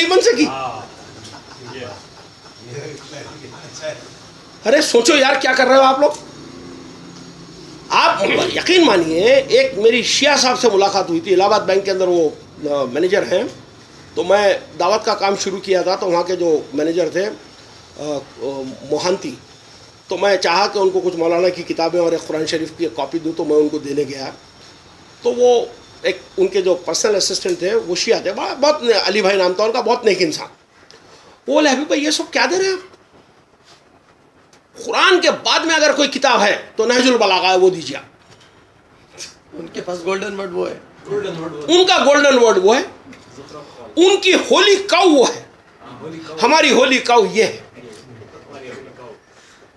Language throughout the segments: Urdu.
نہیں بن سکی. ارے سوچو یار کیا کر رہے ہو آپ لوگ. آپ یقین مانیے ایک میری شیعہ صاحب سے ملاقات ہوئی تھی الہ آباد بینک کے اندر، وہ مینیجر ہیں. تو میں دعوت کا کام شروع کیا تھا، تو وہاں کے جو مینیجر تھے موہانتی، تو میں چاہا کہ ان کو کچھ مولانا کی کتابیں اور ایک قرآن شریف کی ایک کاپی دوں، تو میں ان کو دینے گیا. تو وہ ایک ان کے جو پرسنل اسسٹنٹ تھے وہ شیعہ تھے، بہت علی بھائی نام تھا ان کا، بہت نیک انسان. وہ بولے حبیب بھائی یہ سب کیا دے رہے ہیں آپ؟ قرآن کے بعد میں اگر کوئی کتاب ہے تو نہج البلاغہ ہے، وہ دیجیے آپ. ان کے پاس گولڈن ورڈ وہ ہے، ان کا گولڈن ورڈ وہ ہے، ان کی ہولی کاؤ وہ ہے، ہماری ہولی کاؤ یہ ہے.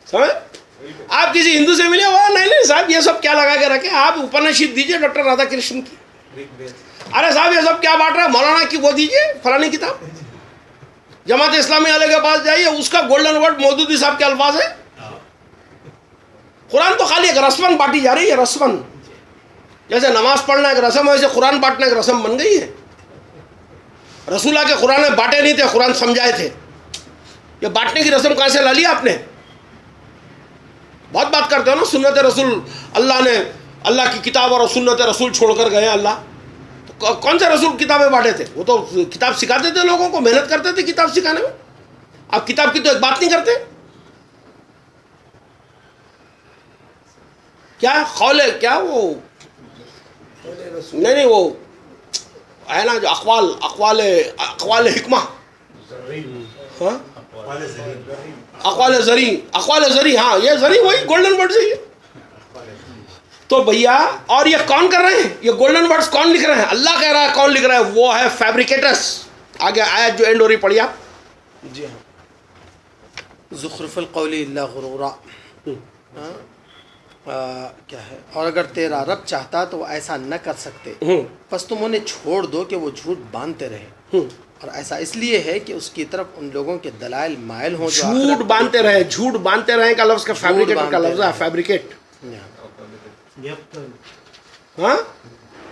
سمجھ؟ آپ کسی ہندو سے ملے ہوا نہیں صاحب یہ سب کیا لگا کے رکھے، آپ اپنشد دیجیے ڈاکٹر رادھا کرشن کی. ارے صاحب یہ سب کیا بانٹ رہے ہیں، مولانا کی وہ دیجیے فلانی کتاب. جماعت اسلامی والے کے پاس جائیے، اس کا گولڈن ورڈ مودودی صاحب کے الفاظ ہے. قرآن تو خالی ایک رسمن بانٹی جا رہی ہے، رسمن. جیسے نماز پڑھنا ایک رسم ہے، ویسے قرآن بانٹنا ایک رسم بن گئی ہے. رسول اللہ کے قرآن میں بانٹے نہیں تھے، قرآن سمجھائے تھے. یہ بانٹنے کی رسم کہاں سے لا لی آپ نے؟ بہت بات کرتے ہو نا سنت رسول، اللہ نے اللہ کی کتاب اور سنت رسول چھوڑ کر گئے اللہ. تو کون سے رسول کتابیں بانٹے تھے؟ وہ تو کتاب سکھاتے تھے لوگوں کو، محنت کرتے تھے کتاب سکھانے میں. آپ کتاب کی تو ایک بات نہیں کرتے. کیا قول ہے، کیا وہ نہیں وہ ہے نا جو اقوال حکمہ، ہاں اقوال زری، ہاں یہ زری وہی گولڈن ورڈ سے. تو بھیا اور یہ کون کر رہے ہیں؟ یہ گولڈن ورڈز کون لکھ رہے ہیں؟ اللہ کہہ رہا ہے. کون لکھ رہا ہے؟ وہ ہے فیبریکیٹرز. آگے آیت جو اینڈ ہو رہی پڑھی آپ. جی ہاں، زخرف القول الا غرورا. کیا ہے؟ اور اگر تیرا رب چاہتا تو وہ ایسا نہ کر سکتے، پس تم انہیں چھوڑ دو کہ وہ جھوٹ باندھتے رہے. اور ایسا اس لیے ہے کہ اس کی طرف ان لوگوں کے دلائل مائل ہوں. جھوٹ باندھتے رہے، جھوٹ باندھتے رہے کا لفظ کا فیبریکیٹر کا لفظ ہے فیبریکیٹ. ہاں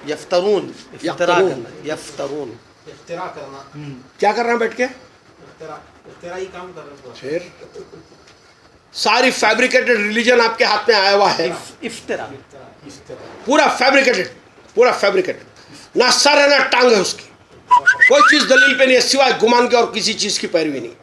یفترون، افترا کرنا، یفترون افترا کرنا، کیا کر رہے ہیں بیٹھ کے؟ افترائی کام کر رہے ہیں. پھر ساری فیبریکیٹڈ ریلیجن آپ کے ہاتھ میں آیا ہوا ہے. افترا، پورا فیبریکیٹڈ، نہ سر ہے نہ ٹانگ ہے اس کی، کوئی چیز دلیل پہ نہیں ہے سوائے گمان کے اور کسی چیز کی پیروی نہیں.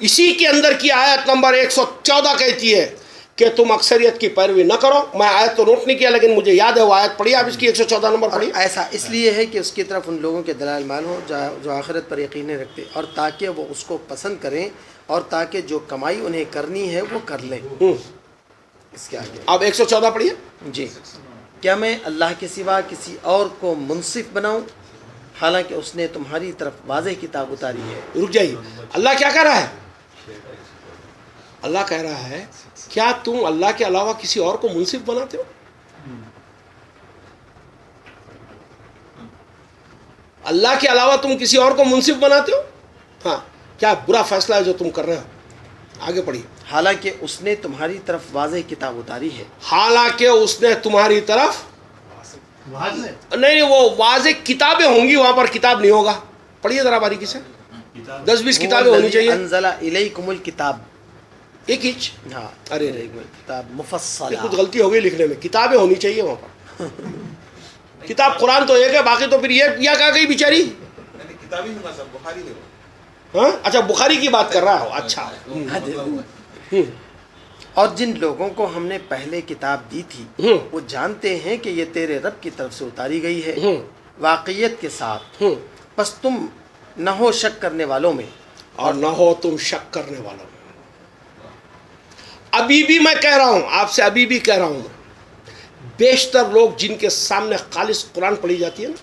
اسی کے اندر کی آیت نمبر 114 کہتی ہے کہ تم اکثریت کی پیروی نہ کرو. میں آیت تو نوٹ نہیں کیا لیکن مجھے یاد ہے وہ آیت پڑھی. آپ اس کی 114 نمبر پڑھی. ایسا اس لیے ہے کہ اس کی طرف ان لوگوں کے دلائل مائل ہوں جو آخرت پر یقین رکھتے، اور تاکہ وہ اس کو پسند کریں، اور تاکہ جو کمائی انہیں کرنی ہے وہ کر لیں. اس کے آگے اب 114 پڑھیے. جی. کیا میں اللہ کے سوا کسی اور کو منصف بناؤں حالانکہ اس نے تمہاری طرف واضح کتاب اتاری ہے. رک جائیے، اللہ کیا کہہ رہا ہے؟ اللہ کہہ رہا ہے کیا تم اللہ کے علاوہ کسی اور کو منصف بناتے ہو؟ اللہ کے علاوہ تم کسی اور کو منصف بناتے ہو؟ ہاں، کیا برا فیصلہ ہے جو تم کر رہے ہو. آگے پڑھیے. حالانکہ اس نے تمہاری طرف واضح کتاب اتاری ہے. حالانکہ اس نے تمہاری طرف نہیں، وہ واضح کتابیں ہوں گی، وہاں پر کتاب نہیں ہوگا. پڑھیے ذرا باریکی سے. 10-20 کتابیں ہونی چاہیے. انزل الیکم الکتاب، ایک ہچ. ہاں، ارے کتاب مفصل. کچھ غلطی ہو گئی لکھنے میں. کتابیں ہونی چاہیے وہاں پر. کتاب قرآن تو ایک ہے، باقی تو پھر یہ کیا کہا گئی بیچاری. کتاب ہی ہوگا سب، بخاری دیکھو. ہاں اچھا، بخاری کی بات کر رہا ہو. اچھا. اور جن لوگوں کو ہم نے پہلے کتاب دی تھی وہ جانتے ہیں کہ یہ تیرے رب کی طرف سے اتاری گئی ہے واقعیت کے ساتھ، پس تم نہ ہو شک کرنے والوں میں، اور نہ ہو تم شک کرنے والوں میں. ابھی بھی میں کہہ رہا ہوں آپ سے، ابھی بھی کہہ رہا ہوں، بیشتر لوگ جن کے سامنے خالص قرآن پڑھی جاتی ہے نا،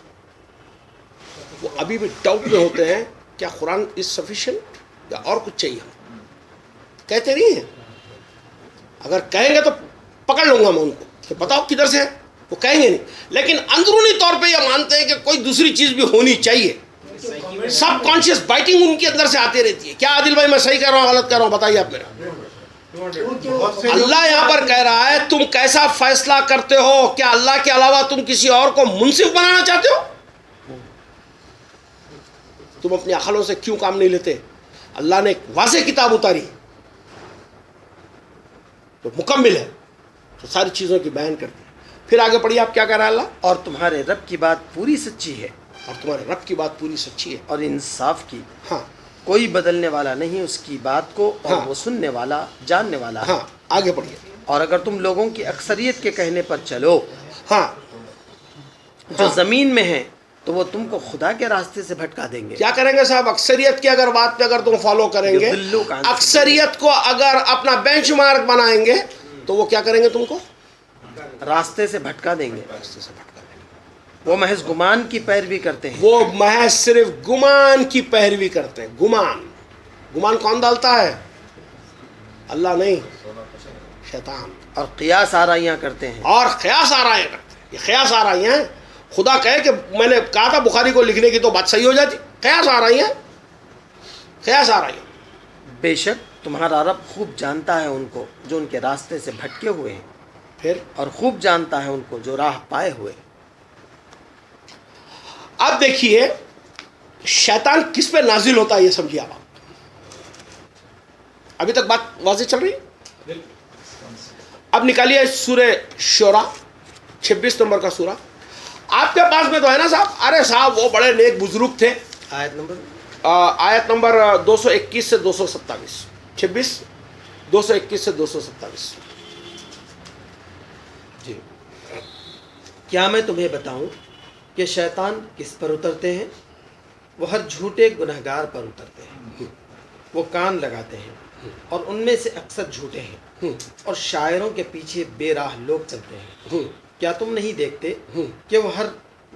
وہ ابھی بھی ڈاؤٹ میں ہوتے ہیں کیا قرآن از سفیشینٹ یا اور کچھ چاہیے. کہتے نہیں ہیں. اگر کہیں گے تو پکڑ لوں گا میں ان کو کہ بتاؤ کدھر سے ہے. وہ کہیں گے نہیں، لیکن اندرونی طور پہ یہ مانتے ہیں کہ کوئی دوسری چیز بھی ہونی چاہیے. سب کانشیس بائٹنگ ان کے اندر سے آتی رہتی ہے. کیا عادل بھائی میں صحیح کہہ رہا ہوں غلط کہہ رہا ہوں؟ بتائیے آپ میرا. اللہ یہاں پر کہہ رہا ہے تم کیسا فیصلہ کرتے ہو؟ کیا اللہ کے علاوہ تم کسی اور کو منصف بنانا چاہتے ہو؟ تم اپنی عقلوں سے کیوں کام نہیں لیتے؟ اللہ نے ایک واضح کتاب اتاری تو مکمل ہے، تو ساری چیزوں کی بیان کرتی ہے۔ پھر آگے پڑھیے، آپ کیا کہہ رہا ہے اللہ؟ اور تمہارے رب کی بات پوری سچی ہے، اور تمہارے رب کی بات پوری سچی ہے، اور انصاف کی، ہاں کوئی بدلنے والا نہیں اس کی بات کو، اور ہاں۔ وہ سننے والا جاننے والا ہے۔ ہاں آگے پڑھیے، اور اگر تم لوگوں کی اکثریت کے کہنے پر چلو ہاں جو زمین میں ہیں تو وہ تم کو خدا کے راستے سے بھٹکا دیں گے۔ کیا کریں گے صاحب؟ اکثریت کی اگر بات پہ اگر تم فالو کریں گے، یضلوک عن اکثریت کو اگر اپنا بینچ مارک بنائیں گے تو وہ کیا کریں گے؟ تم کو راستے سے بھٹکا دیں گے۔ راستے سے بھٹکا دیں گے۔ وہ محض گمان کی پیروی کرتے ہیں، وہ محض صرف گمان کی پیروی کرتے ہیں۔ گمان کون ڈالتا ہے؟ اللہ نہیں، شیطان۔ اور قیاس آرائیاں کرتے ہیں۔ اور قیاس آرائیاں کرتے ہیں۔ یہ قیاس آرائیاں ہیں۔ خدا کہے کہ میں نے کہا تھا بخاری کو لکھنے کی تو بات صحیح ہو جاتی۔ قیاس آرائیاں، قیاس آرائیاں۔ بے شک تمہارا رب خوب جانتا ہے ان کو جو ان کے راستے سے بھٹکے ہوئے ہیں، پھر اور خوب جانتا ہے ان کو جو راہ پائے ہوئے۔ اب دیکھیے شیطان کس پہ نازل ہوتا ہے، یہ سمجھیے آپ۔ ابھی تک بات واضح چل رہی ہے؟ اب نکالیے سورہ شورا 26 نمبر کا سورہ۔ آپ کے پاس میں تو ہے نا صاحب؟ ارے صاحب وہ بڑے نیک بزرگ تھے۔ آیت نمبر آیت نمبر 221 سے 227، 26 221 سے 227۔ جی، کیا میں تمہیں بتاؤں کہ شیطان کس پر اترتے ہیں؟ وہ ہر جھوٹے گنہگار پر اترتے ہیں۔ وہ کان لگاتے ہیں اور ان میں سے اکثر جھوٹے ہیں، اور شاعروں کے پیچھے بے راہ لوگ چلتے ہیں۔ کیا تم نہیں دیکھتے کہ وہ ہر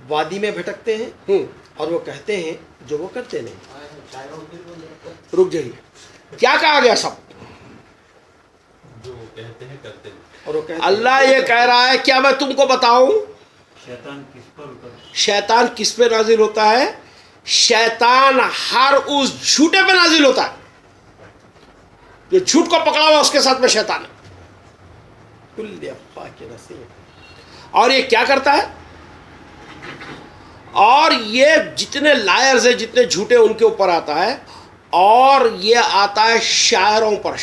وادی میں بھٹکتے ہیں اور وہ کہتے ہیں جو وہ کرتے نہیں؟ رک جائیے، کیا کہا گیا سب؟ جو وہ کہتے ہیں کرتے ہیں۔ اور وہ کہتے اللہ یہ کہہ رہا ہے کیا میں تم کو بتاؤں شیطان کس پر اترتا ہے؟ شیطان کس پہ نازل ہوتا ہے؟ شیطان ہر اس جھوٹے پہ نازل ہوتا ہے جو جھوٹ کو پکڑا ہوا، اس کے ساتھ میں شیطان ہے۔ کل افواہ کے نصیب۔ اور یہ کیا کرتا ہے؟ اور یہ جتنے لائرز ہیں، جتنے جھوٹے، ان کے اوپر آتا ہے، اور یہ آتا ہے شاعروں پر،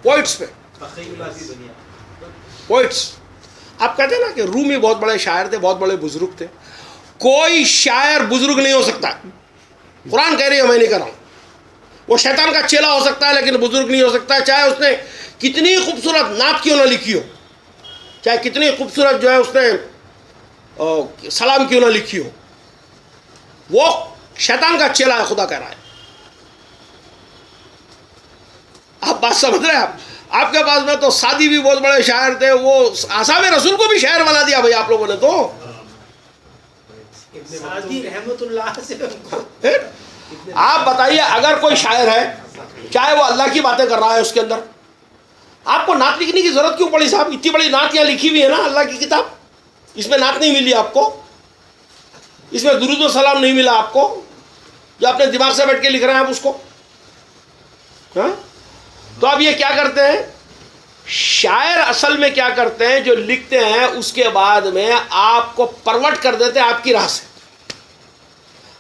پوئٹس پہ، تخیلاتی دنیا۔ پوئٹس۔ آپ کہتے ہیں نا کہ رومی بہت بڑے شاعر تھے، بہت بڑے بزرگ تھے۔ کوئی شاعر بزرگ نہیں ہو سکتا، قرآن کہہ رہی ہے، میں نہیں کہہ رہا ہوں۔ وہ شیطان کا چیلا ہو سکتا ہے لیکن بزرگ نہیں ہو سکتا، چاہے اس نے کتنی خوبصورت نعت کیوں نہ لکھی ہو، چاہے کتنی خوبصورت جو ہے اس نے سلام کیوں نہ لکھی ہو، وہ شیطان کا چیلا ہے، خدا کہہ رہا ہے۔ آپ بات سمجھ رہے ہیں؟ آپ کے پاس میں تو سعدی بھی بہت بڑے شاعر تھے، وہ اصحاب رسول کو بھی شاعر بنا دیا بھائی آپ لوگوں نے تو۔ سعدی رحمت اللہ سے آپ بتائیے اگر کوئی شاعر ہے، چاہے وہ اللہ کی باتیں کر رہا ہے، اس کے اندر آپ کو نعت لکھنے کی ضرورت کیوں پڑی صاحب؟ اتنی بڑی نعت یہاں لکھی ہوئی ہے نا، اللہ کی کتاب، اس میں نعت نہیں ملی آپ کو، اس میں درود و سلام نہیں ملا آپ کو، جو اپنے دماغ سے بیٹھ کے لکھ رہے ہیں آپ اس کو، ہاں؟ تو اب یہ کیا کرتے ہیں؟ شاعر اصل میں کیا کرتے ہیں؟ جو لکھتے ہیں اس کے بعد میں آپ کو پروٹ کر دیتے ہیں آپ کی راہ سے۔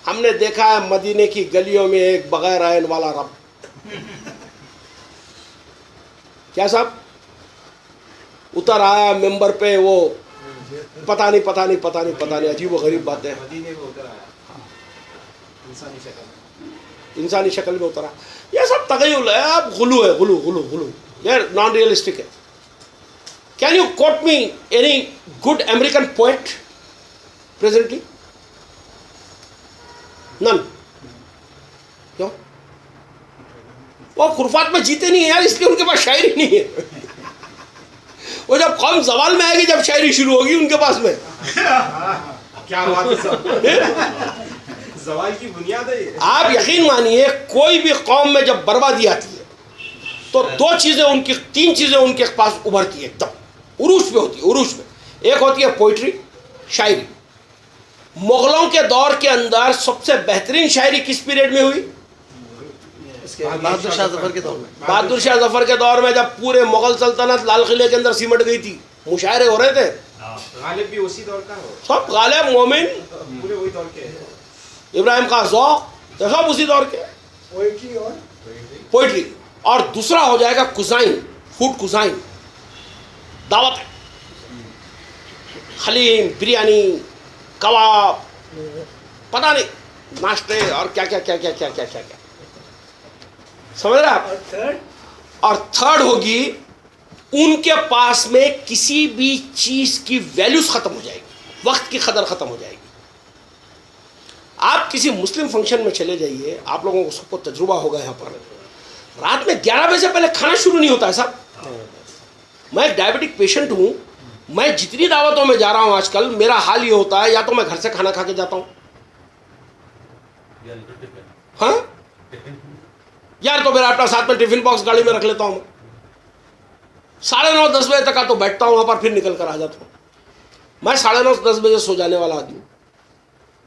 ہم نے دیکھا ہے مدینے کی گلیوں میں ایک بغیر عین والا رب، کیا صاحب؟ اتر آیا ممبر پہ، وہ پتہ نہیں عجیب و غریب باتیں، مدینے میں اتر آیا، انسانی شکل، انسانی شکل میں اترا۔ یہ سب تغیل ہے، اب غلو ہے، غلو یہ نان ریئلسٹک ہے۔ Can you quote me any good American poet presently? None. کیوں؟ وہ خرافات میں جیتے نہیں ہیں یار، اس لیے ان کے پاس شاعری نہیں ہے۔ وہ جب قوم زوال میں آئے گی، جب شاعری شروع ہوگی ان کے پاس میں۔ کیا بات ہے صاحب، زوال کی بنیاد ہے یہ۔ آپ یقین مانیے کوئی بھی قوم میں جب بربادی آتی ہے تو تین چیزیں ان کے پاس ابھرتی ہیں، ایک دم عروج پہ ہوتی ہے، عروج پہ۔ ایک ہوتی ہے پوئٹری، شاعری۔ مغلوں کے دور کے اندر سب سے بہترین شاعری کس پیریڈ میں ہوئی؟ اس کے بہادر شاہ ظفر کے دور میں۔ بہادر شاہ ظفر کے دور میں، جب پورے مغل سلطنت لال قلعے کے اندر سمٹ گئی تھی، مشاعرے ہو رہے تھے، غالب بھی اسی دور کا ہو، سب غالب مومن، پورے وہی دور کے ہیں۔ ابراہیم کا ذوق تو سب اسی دور کے. پوئٹری. اور دوسرا ہو جائے گا کوزائن, فوڈ کوزائن, دعوت ہے, حلیم, بریانی, کباب, پتہ نہیں ناشتے اور کیا کیا کیا کیا کیا کیا کیا کیا, سمجھ رہے آپ. اور تھرڈ ہوگی ان کے پاس میں کسی بھی چیز کی ویلیوز ختم ہو جائے گی, وقت کی قدر ختم ہو جائے گی. آپ کسی مسلم فنکشن میں چلے جائیے, آپ لوگوں کو سب کو تجربہ ہوگا یہاں پر, رات میں 11 بجے سے پہلے کھانا شروع نہیں ہوتا ہے صاحب. میں ایک ڈائبٹک پیشنٹ ہوں, میں جتنی دعوتوں میں جا رہا ہوں آج کل میرا حال یہ ہوتا ہے یا تو میں گھر سے کھانا کھا کے جاتا ہوں, ہاں, یار تو میرا اپنا ساتھ میں ٹفن باکس گاڑی میں رکھ لیتا ہوں, 9:30 10 بجے تک تو بیٹھتا ہوں وہاں پر, پھر نکل کر آ جاتا ہوں. میں 9:30 10 بجے سو جانے والا آدمی,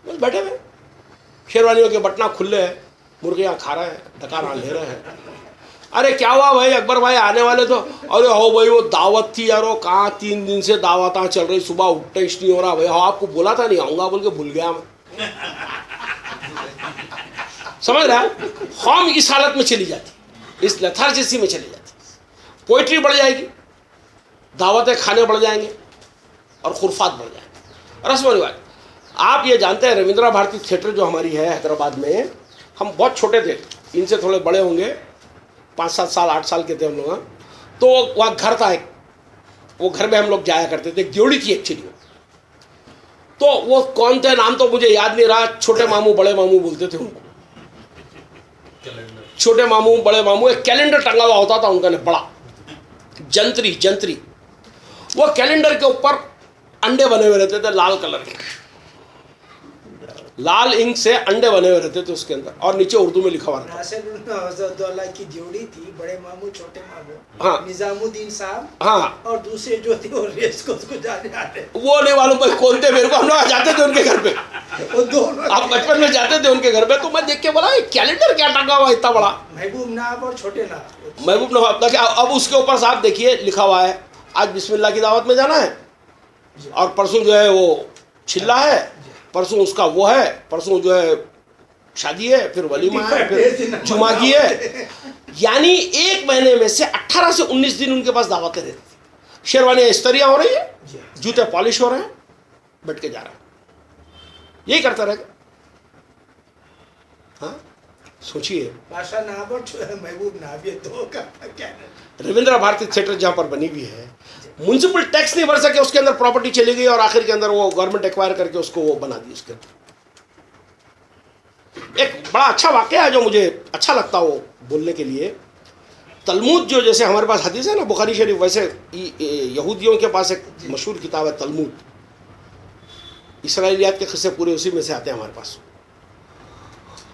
بس بیٹھے ہوئے, شیروانیوں کے بٹنا کھلے ہیں, مرغیاں کھا رہے ہیں, ڈکار لے رہے ہیں. ارے کیا ہوا بھائی, اکبر بھائی آنے والے تو, ارے ہو بھائی وہ دعوت تھی یار, وہ کہاں 3 دن سے دعوتاں چل رہی, صبح اٹھتے ہی نہیں ہو رہا. بھائی ہاں آپ کو بولا تھا نہیں آؤں گا بول کے بھول گیا میں. سمجھ رہا ہے, قوم اس حالت میں چلی جاتی, اس لیتھارجسی میں چلی جاتی. پوئٹری بڑھ جائے گی, دعوتیں کھانے بڑھ جائیں گے, اور خرفات بڑھ جائیں گے. رسم و رواج. آپ یہ جانتے ہیں رویندرا بھارتی تھیٹر جو ہماری ہے حیدرآباد میں, ہم بہت چھوٹے تھے, ان سے تھوڑے بڑے ہوں گے, 5-7 سال 8 سال کے تھے ہم لوگ. تو وہاں گھر تھا ایک, وہ گھر میں ہم لوگ جایا کرتے تھے, ایک دیوڑی تھی ایکچولی. تو وہ کون تھے نام تو مجھے یاد نہیں رہا, چھوٹے ماموں بڑے ماموں بولتے تھے ان کو, چھوٹے ماموں بڑے ماموں. ایک کیلنڈر ٹنگا ہوا ہوتا تھا ان کا بڑا, جنتری. وہ کیلنڈر کے اوپر انڈے بنے ہوئے رہتے تھے لال کلر کے, لال انک سے انڈے بنے ہوئے رہتے تھے اس کے اندر, اور نیچے اردو میں لکھا ہوا رہتا. ناصر کی جوڑی تھی, بڑے ماموں چھوٹے ماموں, ہاں, نظام الدین صاحب, ہاں, اور دوسرے جو تھے وہ ریس کو جانے آتے, وہ نہیں معلوم بھائی کون تھے میرے کو. ہم لوگ جاتے تھے ان کے گھر پہ, وہ دونوں آپ بچپن میں جاتے تھے ان کے گھر پہ, تو میں دیکھ کے بولا یہ کیلنڈر کیا ٹنگا ہوا اتنا بڑا. محبوب ناب اور چھوٹے ناب, محبوب نواب تھا. اب اس کے اوپر صاحب دیکھیے لکھا ہوا ہے آج بسم اللہ کی دعوت میں جانا ہے, اور پرسوں جو ہے وہ چلا ہے, پرسوں اس کا وہ ہے, پرسوں جو ہے شادی ہے, پھر ولیمہ ہے, پھر جمعہ کی ہے. یعنی 1 مہینے میں سے 18 سے 19 دن ان کے پاس دعوتیں رہتی تھی. شیروانیاں استریاں ہو رہی ہیں, جوتے پالش ہو رہے ہیں, بیٹھ کے جا رہے ہیں, یہی کرتا رہے گا. ہاں سوچیے, بادشاہ ناب اور محبوب ناب, یہ دو کا کیا ہے. رویندرا بھارتی تھیٹر جہاں پر بنی ہوئی ہے, میونسپل ٹیکس نہیں بھر سکے, اس کے اندر پراپرٹی چلی گئی, اور آخر کے اندر وہ گورنمنٹ ایکوائر کر کے اس کو وہ بنا دی. اس کے اندر ایک بڑا اچھا واقعہ ہے جو مجھے اچھا لگتا وہ بولنے کے لیے. تلمود جو جیسے ہمارے پاس حدیث ہے نا بخاری شریف, ویسے یہودیوں کے پاس ایک مشہور کتاب ہے تلمود. اسرائیلیات کے قصے پورے اسی میں سے آتے ہیں ہمارے پاس.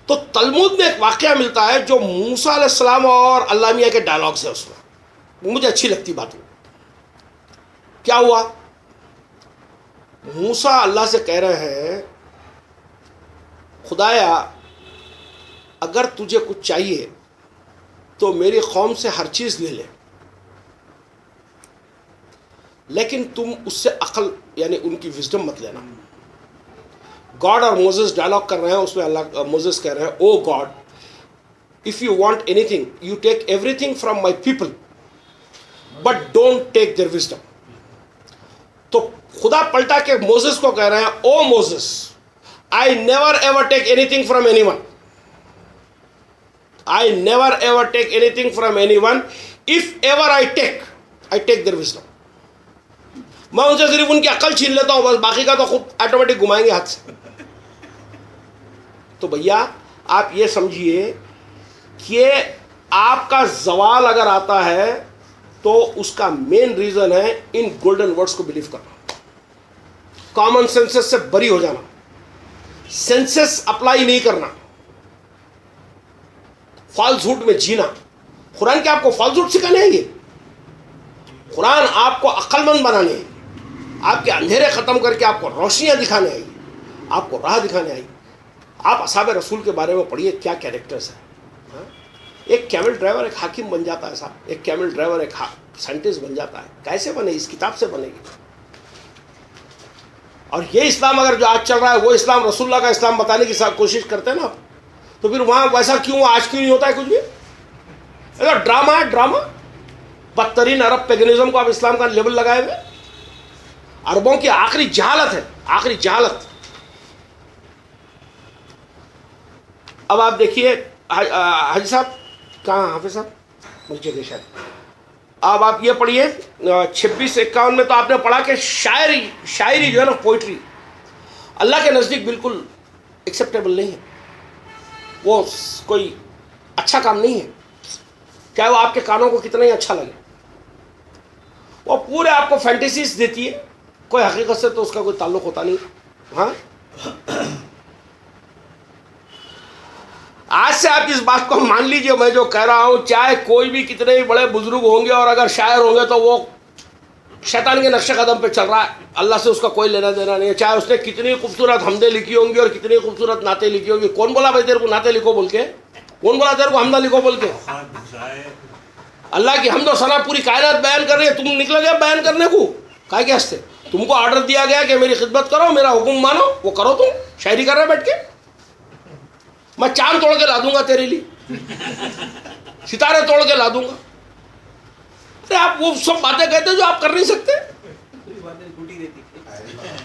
تو تلمود میں ایک واقعہ ملتا ہے جو موسیٰ علیہ السلام اور اللہ میاں کے ڈائلاگز ہے اس میں, وہ مجھے اچھی لگتی بات. کیا ہوا, موسیٰ اللہ سے کہہ رہے ہیں خدایا اگر تجھے کچھ چاہیے تو میری قوم سے ہر چیز لے لے, لیکن تم اس سے عقل یعنی ان کی وزڈم مت لینا. گاڈ اور موزس ڈائلاگ کر رہے ہیں, اس میں اللہ موزس کہہ رہے ہیں O God if you want anything you take everything from my people but don't take their wisdom. تو خدا پلٹا کے موزس کو کہہ رہے ہیں O Moses I never ever take anything from anyone. I never ever take anything from anyone. If ever I take their wisdom. میں ان سے صرف ان کی عقل چھین لیتا ہوں بس, باقی کا تو خود آٹومیٹک گھمائیں گے ہاتھ سے. تو بھیا آپ یہ سمجھیے کہ آپ کا زوال اگر آتا ہے تو اس کا مین ریزن ہے ان گولڈن ورڈز کو بلیو کرنا, کامن سینسز سے بری ہو جانا, سینسس اپلائی نہیں کرنا, فالسہوڈ میں جینا. قرآن کیا آپ کو فالسہوڈ سکھانے آئیے؟ قرآن آپ کو عقل مند بنانے آئیے, آپ کے اندھیرے ختم کر کے آپ کو روشنیاں دکھانے آئیے, آپ کو راہ دکھانے آئیے. آپ اصحاب رسول کے بارے میں پڑھیے کیا کیریکٹرز ہیں. ایک کیمل ڈرائیور ایک حاکم بن جاتا ہے صاحب, ایک کیمل ڈرائیور ایک سائنٹسٹ بن جاتا ہے. کیسے بنے؟ اس کتاب سے بنے گی. اور یہ اسلام اگر جو آج چل رہا ہے وہ اسلام رسول اللہ کا اسلام بتانے کی کوشش کرتے ہیں نا آپ، تو پھر وہاں ویسا کیوں آج کیوں نہیں ہوتا ہے کچھ بھی؟ ڈرامہ ہے ڈرامہ. بدترین عرب پیگنزم کو آپ اسلام کا لیبل لگائے ہوئے. عربوں کی آخری جہالت ہے، آخری جہالت. اب آپ دیکھیے حاجی صاحب کہاں، حافظ صاحب مجھے کے شاید، اب آپ یہ پڑھیے 56-51 میں تو آپ نے پڑھا کہ شاعری جو ہے نا، پوئٹری اللہ کے نزدیک بالکل ایکسیپٹیبل نہیں ہے، وہ کوئی اچھا کام نہیں ہے، چاہے وہ آپ کے کانوں کو کتنا ہی اچھا لگے. وہ پورے آپ کو فینٹیسیز دیتی ہے، کوئی حقیقت سے تو اس کا کوئی تعلق ہوتا نہیں. ہاں آج سے آپ اس بات کو مان لیجئے، میں جو کہہ رہا ہوں، چاہے کوئی بھی کتنے ہی بڑے بزرگ ہوں گے اور اگر شاعر ہوں گے تو وہ شیطان کے نقش قدم پہ چل رہا ہے، اللہ سے اس کا کوئی لینا دینا نہیں ہے. چاہے اس نے کتنی خوبصورت حمدیں لکھی ہوں گی اور کتنی خوبصورت نعتیں لکھی ہوں گی. کون بولا بھائی تیرے کو نعتیں لکھو بول کے؟ کون بولا تیرے کو حمدہ لکھو بول کے؟ اللہ کی حمد و ثنا پوری کائنات بیان کر رہی ہے، تم نکل گیا بیان کرنے کو کہا کہ ہستے؟ تم کو آرڈر دیا گیا کہ میری خدمت کرو، میرا حکم مانو، وہ کرو. تم شاعری کر رہے بیٹھ کے. میں چاند توڑ کے لا دوں گا تیرے لیے، ستارے توڑ کے لا دوں گا. ارے آپ وہ سب باتیں کہتے جو آپ کر نہیں سکتے.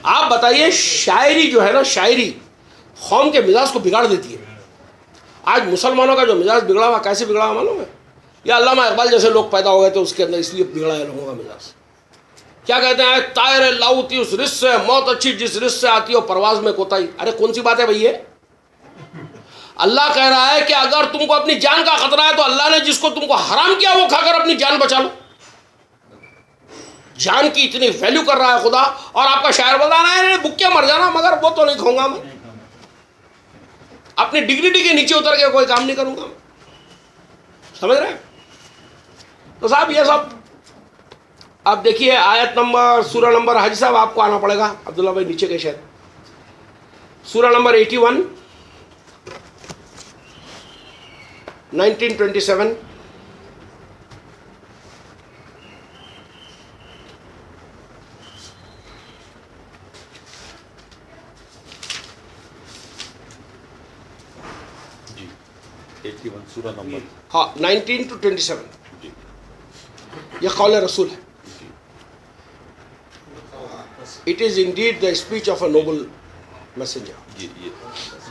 آپ بتائیے، شاعری جو ہے نا، شاعری قوم کے مزاج کو بگاڑ دیتی ہے. آج مسلمانوں کا جو مزاج بگڑا ہوا، کیسے بگڑا ہوا معلوم ہے؟ یا علامہ اقبال جیسے لوگ پیدا ہو گئے تھے اس کے اندر، اس لیے بگڑا ہے لوگوں کا مزاج. کیا کہتے ہیں؟ طائر لاؤتی اس رس سے، موت اچھی جس رس سے آتی ہو پرواز میں کوتاہی. ارے کون سی بات ہے بھائی یہ؟ اللہ کہہ رہا ہے کہ اگر تم کو اپنی جان کا خطرہ ہے تو اللہ نے جس کو تم کو حرام کیا وہ کھا کر اپنی جان بچا لو. جان کی اتنی ویلیو کر رہا ہے خدا، اور آپ کا شاعر بول رہا ہے بھوک کے مر جانا مگر وہ تو نہیں کھاؤں گا، میں اپنی ڈگنیٹی کے نیچے اتر کے کوئی کام نہیں کروں گا. سمجھ رہے ہیں؟ تو صاحب یہ سب آپ دیکھیے آیت نمبر، سورہ نمبر، حاجی صاحب آپ کو آنا پڑے گا، عبداللہ بھائی نیچے کے شاید، سورہ نمبر 81 1927. جی 81 سورہ نمبر، ہاں 19 to 27. جی یہ قول رسول ہے. جی It is indeed the speech of a noble messenger. جی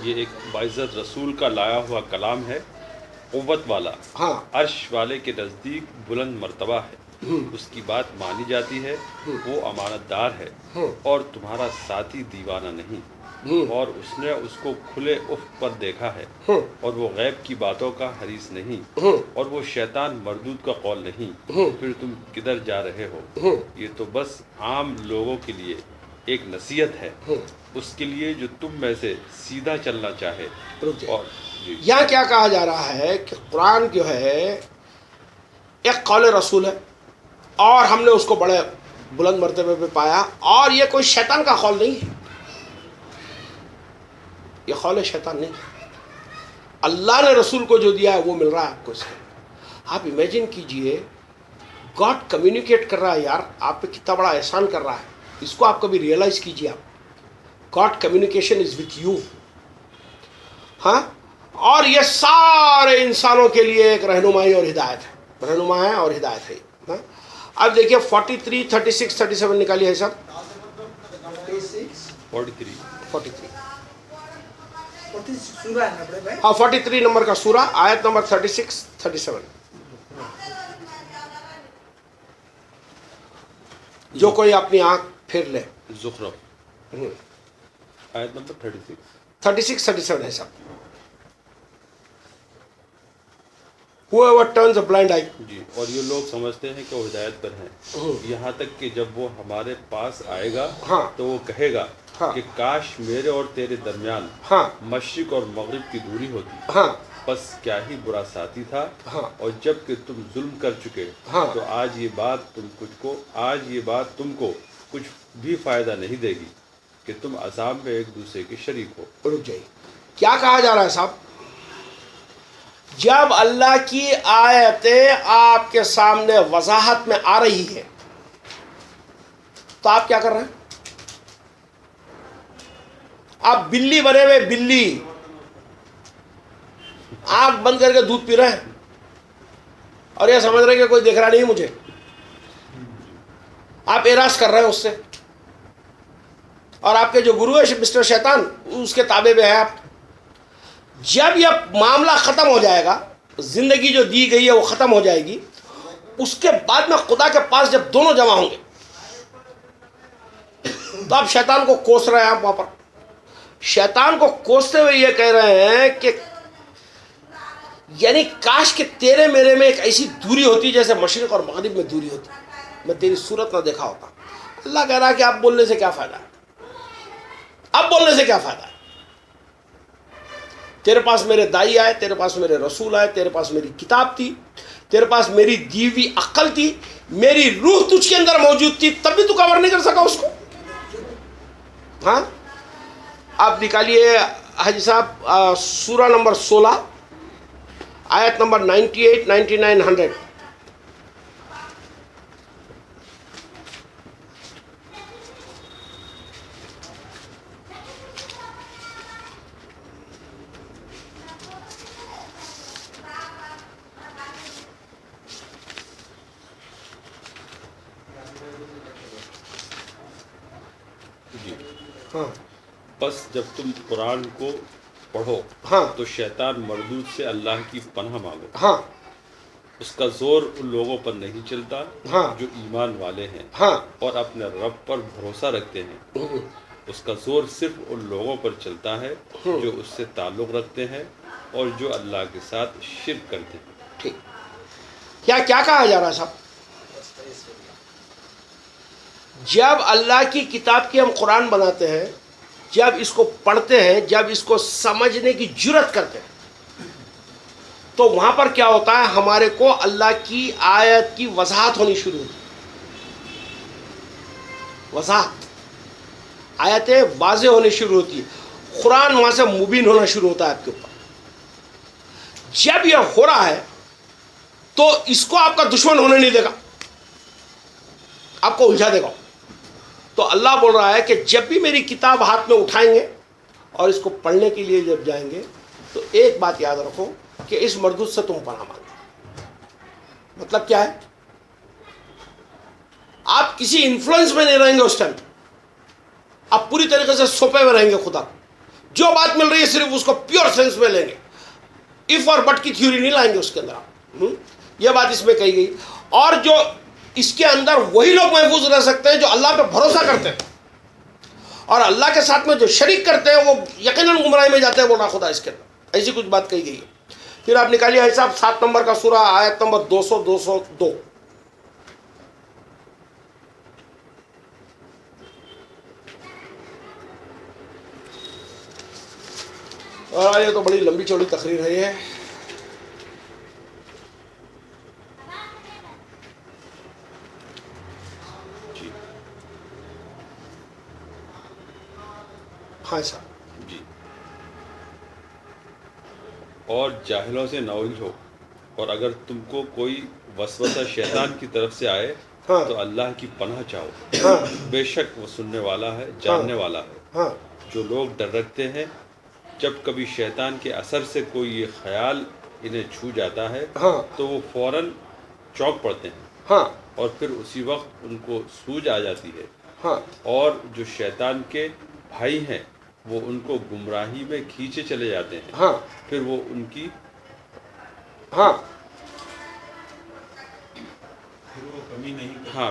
یہ ایک باعزت رسول کا لایا ہوا کلام ہے، قوت والا، ہاں عرش والے کے نزدیک بلند مرتبہ ہے، اس کی بات مانی جاتی ہے، وہ امانت دار ہے اور تمہارا ساتھی دیوانہ نہیں. اور اس نے اس کو کھلے افق پر دیکھا ہے، اور وہ غیب کی باتوں کا حریص نہیں، اور وہ شیطان مردود کا قول نہیں. پھر تم کدھر جا رہے ہو؟ یہ تو بس عام لوگوں کے لیے ایک نصیحت ہے، اس کے لیے جو تم میں سے سیدھا چلنا چاہے. اور جی یہاں کیا کہا جا رہا ہے کہ قرآن جو ہے ایک قول رسول ہے، اور ہم نے اس کو بڑے بلند مرتبے پہ پایا، اور یہ کوئی شیطان کا قول نہیں ہے، یہ قول شیطان نہیں ہے. اللہ نے رسول کو جو دیا ہے وہ مل رہا ہے آپ کو اس سے. آپ امیجن کیجئے، گاڈ کمیونیکیٹ کر رہا ہے یار آپ پہ، کتنا بڑا احسان کر رہا ہے. اس کو آپ کبھی ریئلائز کیجئے. آپ God communication is with you. ہاں، اور یہ سارے انسانوں کے لیے ایک رہنمائی اور ہدایت ہے، رہنما ہے اور ہدایت ہے. ہاں اب دیکھیے 43 36 37 نکالیے ہے صاحب. 43 43 سورہ ہے نا بڑے بھائی؟ ہاں 43 نمبر کا سورہ، آیت نمبر 36 37. جو کوئی اپنی آنکھ پھیر لے. زخرف آیت نمبر 36. 36 37 ہے صاحب. Whoever turns a blind eye. جی اور یہ لوگ سمجھتے ہیں کہ وہ ہدایت پر ہیں، یہاں تک کہ جب وہ ہمارے پاس آئے گا ہاں تو وہ کہے گا ہاں کہ کاش میرے اور تیرے درمیان ہاں مشرق اور مغرب کی دوری ہوتی، ہاں بس کیا ہی برا ساتھی تھا. ہاں اور جب کہ تم ظلم کر چکے ہاں تو آج یہ بات تم کو کچھ بھی فائدہ نہیں دے گی کہ تم عذاب میں ایک دوسرے کے شریک ہو. رک جائیے، کیا کہا جا رہا ہے صاحب؟ جب اللہ کی آیتیں آپ کے سامنے وضاحت میں آ رہی ہے تو آپ کیا کر رہے ہیں؟ آپ بلی بنے ہوئے بلی آنکھ بند کر کے دودھ پی رہے ہیں اور یہ سمجھ رہے ہیں کہ کوئی دیکھ رہا نہیں مجھے. آپ اعراض کر رہے ہیں اس سے, اور آپ کے جو گرو ہے مسٹر شیطان اس کے تابع میں ہے آپ. جب یہ معاملہ ختم ہو جائے گا, زندگی جو دی گئی ہے وہ ختم ہو جائے گی, اس کے بعد میں خدا کے پاس جب دونوں جمع ہوں گے تو آپ شیطان کو کوس رہے ہیں. آپ وہاں پر شیطان کو کوستے ہوئے یہ کہہ رہے ہیں کہ یعنی کاش کہ تیرے میرے میں ایک ایسی دوری ہوتی جیسے مشرق اور مغرب میں دوری ہوتی, میں تیری صورت نہ دیکھا ہوتا. اللہ کہہ رہا ہے کہ آپ بولنے سے کیا فائدہ ہے, اب بولنے سے کیا فائدہ ہے. تیرے پاس میرے دائی آئے, تیرے پاس میرے رسول آئے, تیرے پاس میری کتاب تھی, تیرے پاس میری دی ہوئی عقل تھی, میری روح تجھ کے اندر موجود تھی, تب بھی تو کور نہیں کر سکا اس کو. ہاں آپ نکالیے حاجی صاحب سورہ نمبر 16 آیت نمبر 98, 99, 100. جی. ہاں بس جب تم قرآن کو پڑھو ہاں تو شیطان مردود سے اللہ کی پناہ مانگو. ہاں اس کا زور ان لوگوں پر نہیں چلتا ہاں جو ایمان والے ہیں ہاں اور اپنے رب پر بھروسہ رکھتے ہیں. اس کا زور صرف ان لوگوں پر چلتا ہے جو اس سے تعلق رکھتے ہیں اور جو اللہ کے ساتھ شرک کرتے ہیں. ٹھیک. کیا کہا جا رہا ہے صاحب؟ جب اللہ کی کتاب کی ہم قرآن بناتے ہیں, جب اس کو پڑھتے ہیں, جب اس کو سمجھنے کی جرت کرتے ہیں, تو وہاں پر کیا ہوتا ہے, ہمارے کو اللہ کی آیت کی وضاحت ہونی شروع ہوتی ہے. وضاحت, آیتیں واضح ہونی شروع ہوتی ہے, قرآن وہاں سے مبین ہونا شروع ہوتا ہے آپ کے اوپر. جب یہ ہو رہا ہے تو اس کو آپ کا دشمن ہونے نہیں دے گا, آپ کو الجھا دے گا. تو اللہ بول رہا ہے کہ جب بھی میری کتاب ہاتھ میں اٹھائیں گے اور اس کو پڑھنے کے لیے جب جائیں گے تو ایک بات یاد رکھو کہ اس مردود سے تم پناہ مانگو. مطلب کیا ہے, آپ کسی انفلوئنس میں نہیں رہیں گے اس ٹائم, آپ پوری طریقے سے سونپے ہوئے رہیں گے خدا. جو بات مل رہی ہے صرف اس کو پیور سینس میں لیں گے, اف اور بٹ کی تھیوری نہیں لائیں گے اس کے اندر آپ. یہ بات اس میں کہی گئی. اور جو اس کے اندر وہی لوگ محفوظ رہ سکتے ہیں جو اللہ پہ بھروسہ کرتے ہیں, اور اللہ کے ساتھ میں جو شریک کرتے ہیں وہ یقیناً گمراہی میں جاتے ہیں, بول رہا خدا اس کے اندر. ایسی کچھ بات کہی گئی ہے. پھر آپ نکالیے بھائی صاحب 7 نمبر کا سورہ آیت نمبر 200, 202. اور یہ تو بڑی لمبی چوڑی تقریر ہے یہ. ہاں صاحب. جی. اور جاہلوں سے نہ الجھو, اور اگر تم کو کوئی وسوسہ شیطان کی طرف سے آئے ہاں تو اللہ کی پناہ چاہو. ہاں بے شک وہ سننے والا ہے, جاننے والا ہے. ہاں جو لوگ ڈر رکھتے ہیں جب کبھی شیطان کے اثر سے کوئی یہ خیال انہیں چھو جاتا ہے ہاں تو وہ فوراً چونک پڑتے ہیں, ہاں اور پھر اسی وقت ان کو سوج آ جاتی ہے. ہاں اور جو شیطان کے بھائی ہیں وہ ان کو گمراہی میں کھینچے چلے جاتے ہیں. ہاں پھر وہ ان کی ہاں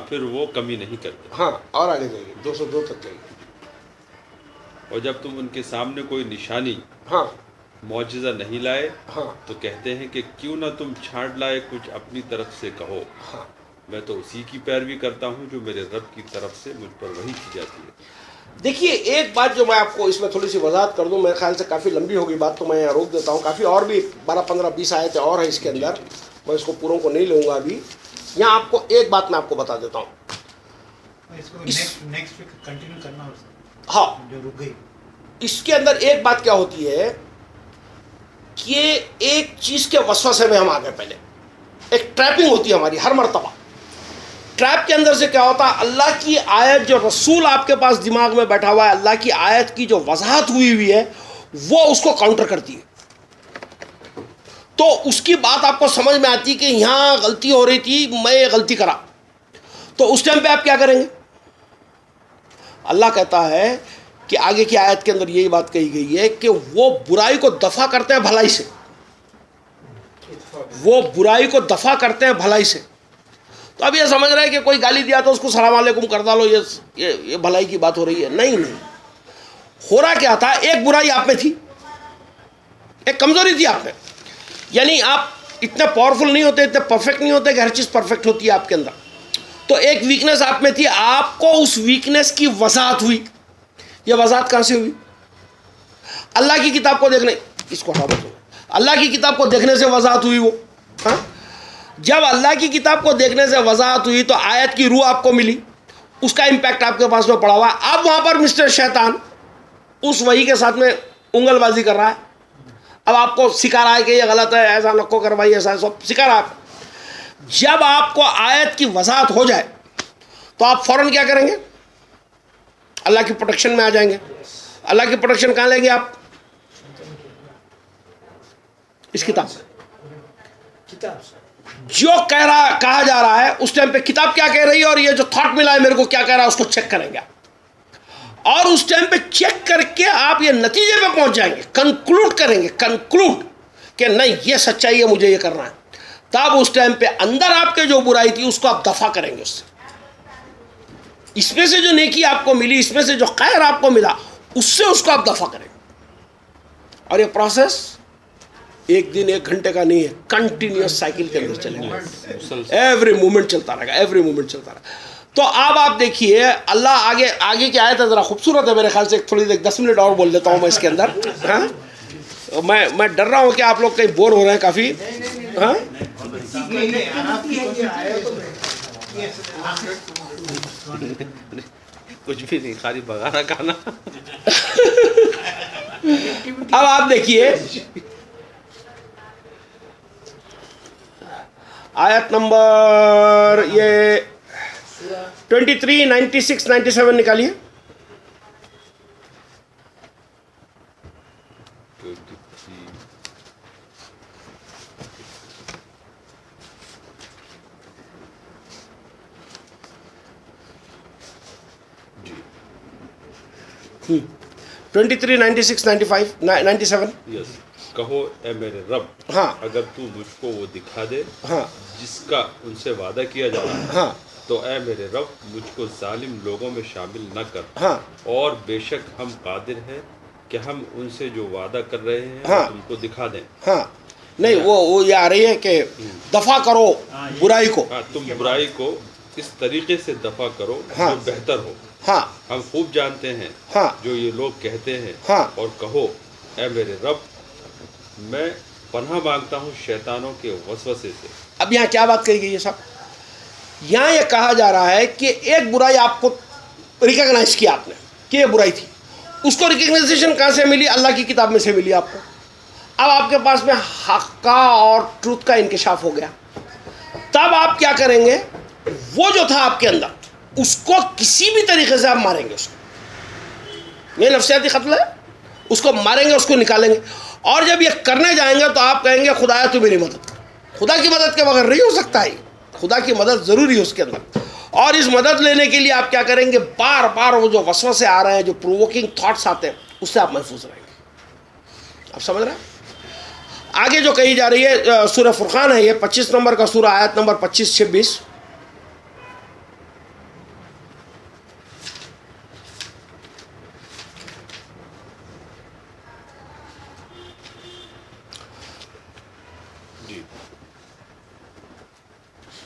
پھر وہ کمی نہیں کرتے. ہاں. اور آگے جائیے 202 تک جائیے. اور جب تم ان کے سامنے کوئی نشانی ہاں معجزہ نہیں لائے ہاں تو کہتے ہیں کہ کیوں نہ تم چھانٹ لائے کچھ اپنی طرف سے کہو. ہاں. میں تو اسی کی پیروی کرتا ہوں جو میرے رب کی طرف سے مجھ پر وحی کی جاتی ہے. دیکھیے ایک بات جو میں آپ کو اس میں تھوڑی سی وضاحت کر دوں, میرے خیال سے کافی لمبی ہوگی بات تو میں یہاں روک دیتا ہوں. کافی اور بھی 12, 15, 20 آیتیں اور ہیں اس کے اندر, میں اس کو پوروں کو نہیں لوں گا ابھی. یہاں آپ کو ایک بات میں آپ کو بتا دیتا ہوں. اس کو نیکسٹ ویک کنٹینیو کرنا اور ہاں جو رک گئی. اس کے اندر ایک بات کیا ہوتی ہے کہ ایک چیز کے وسوسے میں ہم آ گئے. پہلے ایک ٹریپنگ ہوتی ہے ہماری ہر مرتبہ. ٹریپ کے اندر سے کیا ہوتا ہے، اللہ کی آیت جو رسول آپ کے پاس دماغ میں بیٹھا ہوا ہے، اللہ کی آیت کی جو وضاحت ہوئی ہے وہ اس کو کاؤنٹر کرتی ہے، تو اس کی بات آپ کو سمجھ میں آتی کہ یہاں غلطی ہو رہی تھی، میں یہ غلطی کرا، تو اس ٹائم پہ آپ کیا کریں گے؟ اللہ کہتا ہے کہ آگے کی آیت کے اندر یہی بات کہی گئی ہے کہ وہ برائی کو دفع کرتے ہیں بھلائی سے، وہ برائی کو دفع کرتے ہیں بھلائی سے. تو اب یہ سمجھ رہے ہیں کہ کوئی گالی دیا تو اس کو السلام علیکم کر ڈالو، یہ بھلائی کی بات ہو رہی ہے. نہیں، ہو رہا کیا تھا، ایک برائی آپ میں تھی، ایک کمزوری تھی آپ میں. یعنی آپ اتنے پاورفل نہیں ہوتے، اتنے پرفیکٹ نہیں ہوتے کہ ہر چیز پرفیکٹ ہوتی ہے آپ کے اندر. تو ایک ویکنس آپ میں تھی، آپ کو اس ویکنس کی وضاحت ہوئی. یہ وضاحت کہاں سے ہوئی؟ اللہ کی کتاب کو دیکھنے، اس کو ہٹا دو، اللہ کی کتاب کو دیکھنے سے وضاحت ہوئی. وہ ہاں، جب اللہ کی کتاب کو دیکھنے سے وضاحت ہوئی تو آیت کی روح آپ کو ملی، اس کا امپیکٹ آپ کے پاس میں پڑا ہوا ہے. اب وہاں پر مسٹر شیطان اس وحی کے ساتھ میں انگل بازی کر رہا ہے. اب آپ کو سکھا رہا ہے کہ یہ غلط ہے، ایسا نکو کر بھائی، ایسا سب سکھا رہا ہے. جب آپ کو آیت کی وضاحت ہو جائے تو آپ فوراً کیا کریں گے؟ اللہ کی پروٹیکشن میں آ جائیں گے. اللہ کی پروٹیکشن کہاں لیں گے آپ؟ اس کتاب سے. جو کہا جا رہا ہے اس ٹائم پہ کتاب کیا کہہ رہی ہے، اور یہ جو تھاٹ ملا ہے میرے کو کیا کہہ رہا ہے، اس کو چیک کریں گے. اور اس ٹائم پہ چیک کر کے آپ یہ نتیجے پہ پہنچ جائیں گے، کنکلوڈ کریں گے، کہ نہیں یہ سچائی ہے، مجھے یہ کرنا ہے. تب اس ٹائم پہ اندر آپ کے جو برائی تھی اس کو آپ دفع کریں گے. اس میں سے جو نیکی آپ کو ملی، اس میں سے جو خیر آپ کو ملا، اس سے اس کو آپ دفع کریں گے. اور یہ پروسیس ایک دن ایک گھنٹے کا نہیں ہے، کنٹینیوس سائیکل کے اندر چلے گا. ایوری مومنٹ چلتا رہے گا، ایوری مومنٹ چلتا رہے گا. تو اب آپ دیکھیے اللہ آگے کی آیت ذرا خوبصورت ہے میرے خیال سے. تھوڑی دیر 10 منٹ اور بول دیتا ہوں میں اس کے اندر. ہاں، میں ڈر رہا ہوں کہ آپ لوگ کہیں بور ہو رہے ہیں کافی. ہاں، کچھ بھی نہیں، خالی بغارہ کھانا. اب آپ دیکھیے آیت نمبر یہ 23, 96, 97 نکالیے. جی 23, 96, 95, 97. یس. کہو اے میرے رب، ہاں، اگر تو مجھ کو وہ دکھا دے ہاں، جس کا ان سے وعدہ کیا جا رہا ہے، ہاں، تو اے میرے رب مجھ کو ظالم لوگوں میں شامل نہ کر. ہاں، اور بے شک ہم قادر ہیں کہ ہم ان سے جو وعدہ کر رہے ہیں ہاں، تم کو دکھا دیں. ہاں. نہیں، وہ یہ آ رہی ہے کہ دفع کرو برائی کو. ہاں، تم برائی کو اس طریقے سے دفع کرو ہاں، جو بہتر ہو. ہاں، ہم خوب جانتے ہیں ہاں، جو یہ لوگ کہتے ہیں. ہاں. اور کہو اے میرے رب میں پناہ مانگتا ہوں شیطانوں کے وسوسے سے. اب یہاں کیا بات کہی گئی ہے صاحب؟ یہاں یہ کہا جا رہا ہے کہ ایک برائی آپ کو ریکگنائز کیا آپ نے کہ یہ برائی تھی. اس کو ریکگنائزیشن کہاں سے ملی؟ اللہ کی کتاب میں سے ملی آپ کو. اب آپ کے پاس میں حق کا اور ٹروتھ کا انکشاف ہو گیا. تب آپ کیا کریں گے؟ وہ جو تھا آپ کے اندر اس کو کسی بھی طریقے سے آپ ماریں گے. اس کو یہ نفسیاتی قتل ہے، اس کو ماریں گے، اس کو نکالیں گے. اور جب یہ کرنے جائیں گے تو آپ کہیں گے خدایا تو میری مدد کر. خدا کی مدد کے بغیر نہیں ہو سکتا ہے. خدا کی مدد ضروری ہے اس کے اندر. اور اس مدد لینے کے لیے آپ کیا کریں گے؟ بار بار وہ جو وسوسے آ رہے ہیں، جو پرووکنگ تھاٹس آتے ہیں، اس سے آپ محفوظ رہیں گے. آپ سمجھ رہے ہیں؟ آگے جو کہی جا رہی ہے سورہ فرقان ہے، یہ 25 نمبر کا سورہ، آیت نمبر 25-26. جی.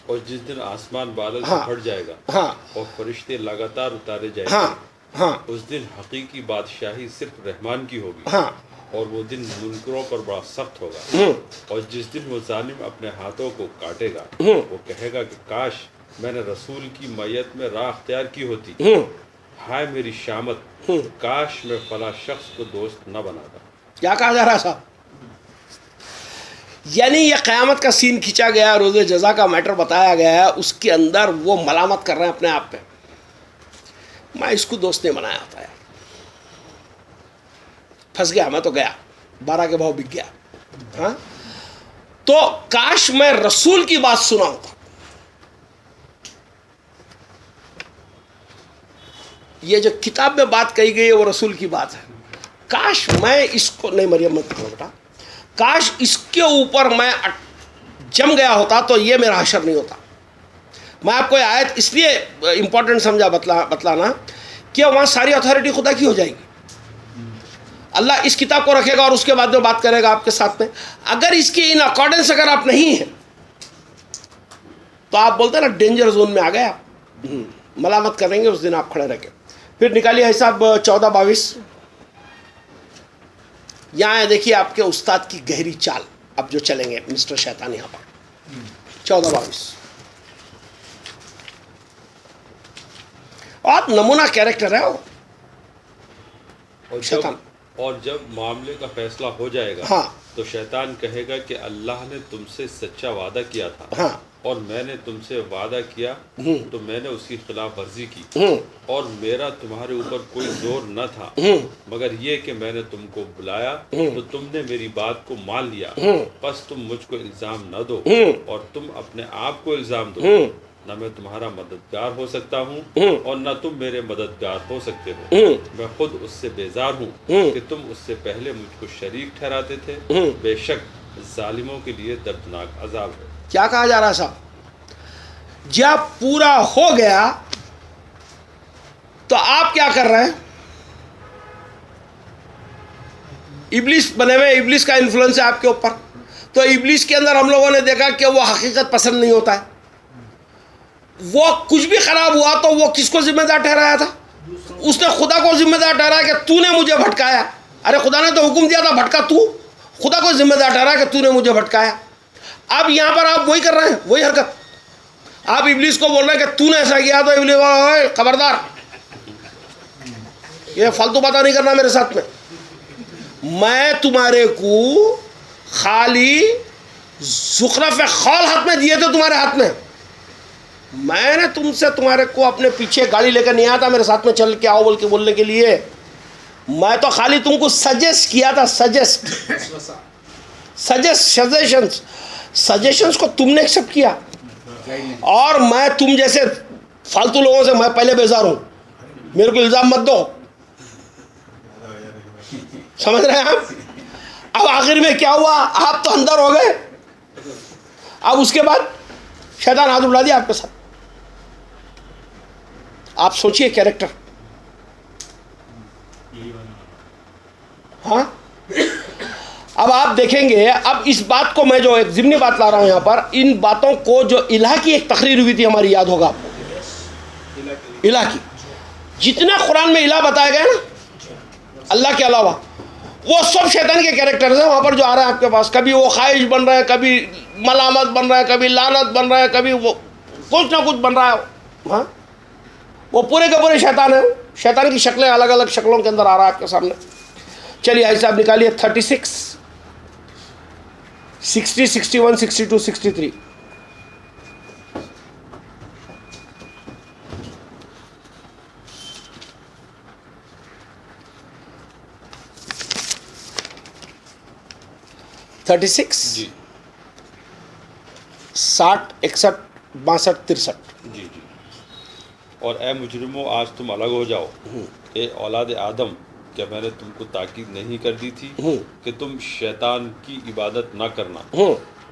اور جس دن آسمان بادل سے ہاں، پھٹ جائے گا ہاں، اور فرشتے لگاتار اتارے جائیں ہاں، گے، ہاں، اس دن حقیقی بادشاہی صرف رحمان کی ہوگی. ہاں. اور وہ دن منکروں پر بڑا سخت ہوگا. اور جس دن وہ ظالم اپنے ہاتھوں کو کاٹے گا، وہ کہے گا کہ کاش میں نے رسول کی میت میں راہ اختیار کی ہوتی. ہائے میری شامت، کاش میں فلاں شخص کو دوست نہ بناتا. کیا کہا جا رہا ہے صاحب؟ یعنی یہ قیامت کا سین کھینچا گیا, روز جزا کا میٹر بتایا گیا ہے, اس کے اندر وہ ملامت کر رہے ہیں اپنے آپ پہ, میں اس کو دوست نے بنایا ہوتا ہے, پھنس گیا, میں تو گیا, 12 کے بھاؤ بک گیا. ہاں, تو کاش میں رسول کی بات سنا ہوتا. یہ جو کتاب میں بات کہی گئی ہے وہ رسول کی بات ہے. کاش میں اس کو, نہیں مریم مت کرو بیٹا, کاش اس کے اوپر میں جم گیا ہوتا تو یہ میرا حشر نہیں ہوتا. میں آپ کو یہ آیت اس لیے امپورٹنٹ سمجھا بتلانا کہ وہاں ساری اتھارٹی خدا کی ہو جائے گی. اللہ اس کتاب کو رکھے گا اور اس کے بعد میں بات کرے گا آپ کے ساتھ میں. اگر اس کی ان اکارڈنس اگر آپ نہیں ہیں تو آپ بولتے ہیں نا ڈینجر زون میں آ گئے آپ, ملامت کریں گے اس دن آپ کھڑے رہ کے. پھر نکالیے حساب 14-22. یہاں ہے دیکھیے آپ کے استاد کی گہری چال. اب جو چلیں گے مسٹر شیطان یہاں پر 14-22. اور نمونہ کیریکٹر ہے وہ شیطان. اور جب معاملے کا فیصلہ ہو جائے گا ہاں, تو شیطان کہے گا کہ اللہ نے تم سے سچا وعدہ کیا تھا, ہاں, اور میں نے تم سے وعدہ کیا تو میں نے اس کی خلاف ورزی کی, اور میرا تمہارے اوپر کوئی زور نہ تھا, مگر یہ کہ میں نے تم کو بلایا تو تم نے میری بات کو مان لیا. بس تم مجھ کو الزام نہ دو اور تم اپنے آپ کو الزام دو. نہ میں تمہارا مددگار ہو سکتا ہوں اور نہ تم میرے مددگار ہو سکتے ہو. میں خود اس سے بیزار ہوں کہ تم اس سے پہلے مجھ کو شریک ٹھہراتے تھے. بے شک ظالموں کے لیے دردناک عذاب ہے. کیا کہا جا رہا صاحب؟ جب پورا ہو گیا تو آپ کیا کر رہے ہیں؟ ابلیس بنے ہوئے, ابلیس کا انفلوئنس ہے آپ کے اوپر. تو ابلیس کے اندر ہم لوگوں نے دیکھا کہ وہ حقیقت پسند نہیں ہوتا ہے. وہ کچھ بھی خراب ہوا تو وہ کس کو ذمہ دار ٹھہرایا تھا؟ اس نے خدا کو ذمہ دار ٹھہرایا کہ تو نے مجھے بھٹکایا. ارے خدا نے تو حکم دیا تھا بھٹکا تو, خدا کو ذمہ دار ٹھہرایا کہ تو نے مجھے بھٹکایا. اب یہاں پر آپ وہی کر رہے ہیں, وہی حرکت. آپ ابلیس کو بول رہے ہیں کہ تو نے ایسا کیا, تو ابلیس اوئے خبردار, یہ فالتو باتیں نہیں کرنا میرے ساتھ میں. میں تمہارے کو خالی زخرف خول ہاتھ میں دیے تھے, تمہارے ہاتھ میں. میں نے تم سے تمہارے کو اپنے پیچھے گاڑی لے کر نہیں آیا تھا میرے ساتھ میں چل کے آؤ بول کے بولنے کے لیے. میں تو خالی تم کو سجیسٹ کیا تھا, سجیشنز کو تم نے ایکسیپٹ کیا. اور میں تم جیسے فالتو لوگوں سے میں پہلے بیزار ہوں, میرے کو الزام مت دو. سمجھ رہے ہیں آپ؟ اب آخر میں کیا ہوا, آپ تو اندر ہو گئے. اب اس کے بعد شیطان ہاتھ اٹھا دیا آپ کے ساتھ. آپ سوچئے کیریکٹر. ہاں, اب آپ دیکھیں گے. اب اس بات کو میں جو ایک ضمنی بات لا رہا ہوں یہاں پر, ان باتوں کو جو الہ کی ایک تقریر ہوئی تھی ہماری, یاد ہوگا آپ کو, الہ کی جتنا قرآن میں الہ بتایا گیا نا اللہ کے علاوہ, وہ سب شیطان کے کیریکٹرز ہیں وہاں پر جو آ رہے ہیں آپ کے پاس. کبھی وہ خواہش بن رہا ہے, کبھی ملامت بن رہا ہے, کبھی لعنت بن رہا ہے, کبھی وہ کچھ نہ کچھ بن رہا ہے. ہاں, وہ پورے کے پورے شیطان ہیں. شیطان کی شکلیں الگ الگ شکلوں کے اندر آ رہا ہے آپ کے سامنے. چلیے آئی صاحب نکالیے 36, 60, 61, 62, 63. جی 60, 61, 62, 63. جی جی. اور اے مجرموں, آج تم الگ ہو جاؤ. اے اولاد آدم, کیا میں نے تم کو تاکید نہیں کر دی تھی کہ تم شیطان کی عبادت نہ کرنا؟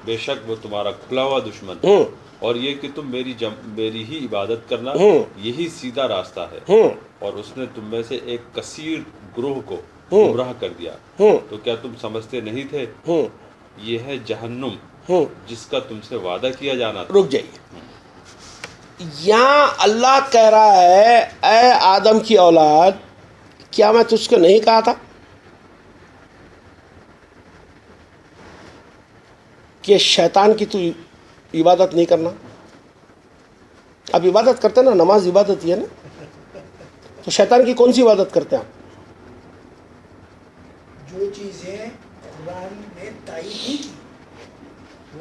بے شک وہ تمہارا کھلا ہوا دشمن ہے, اور یہ کہ تم میری ہی عبادت کرنا, یہی سیدھا راستہ ہے. اور اس نے تم میں سے ایک کثیر گروہ کو گمراہ کر دیا. تو کیا تم سمجھتے نہیں تھے؟ یہ ہے جہنم جس کا تم سے وعدہ کیا جانا تھا. رک جائیے, یہاں اللہ کہہ رہا ہے اے آدم کی اولاد, کیا میں تجھ کو نہیں کہا تھا کہ شیطان کی تو عبادت نہیں کرنا؟ اب عبادت کرتے ہیں نا, نماز عبادت ہی ہے نا, تو شیطان کی کون سی عبادت کرتے ہیں آپ؟ جو چیزیں قرآن نے تائید نہیں کی,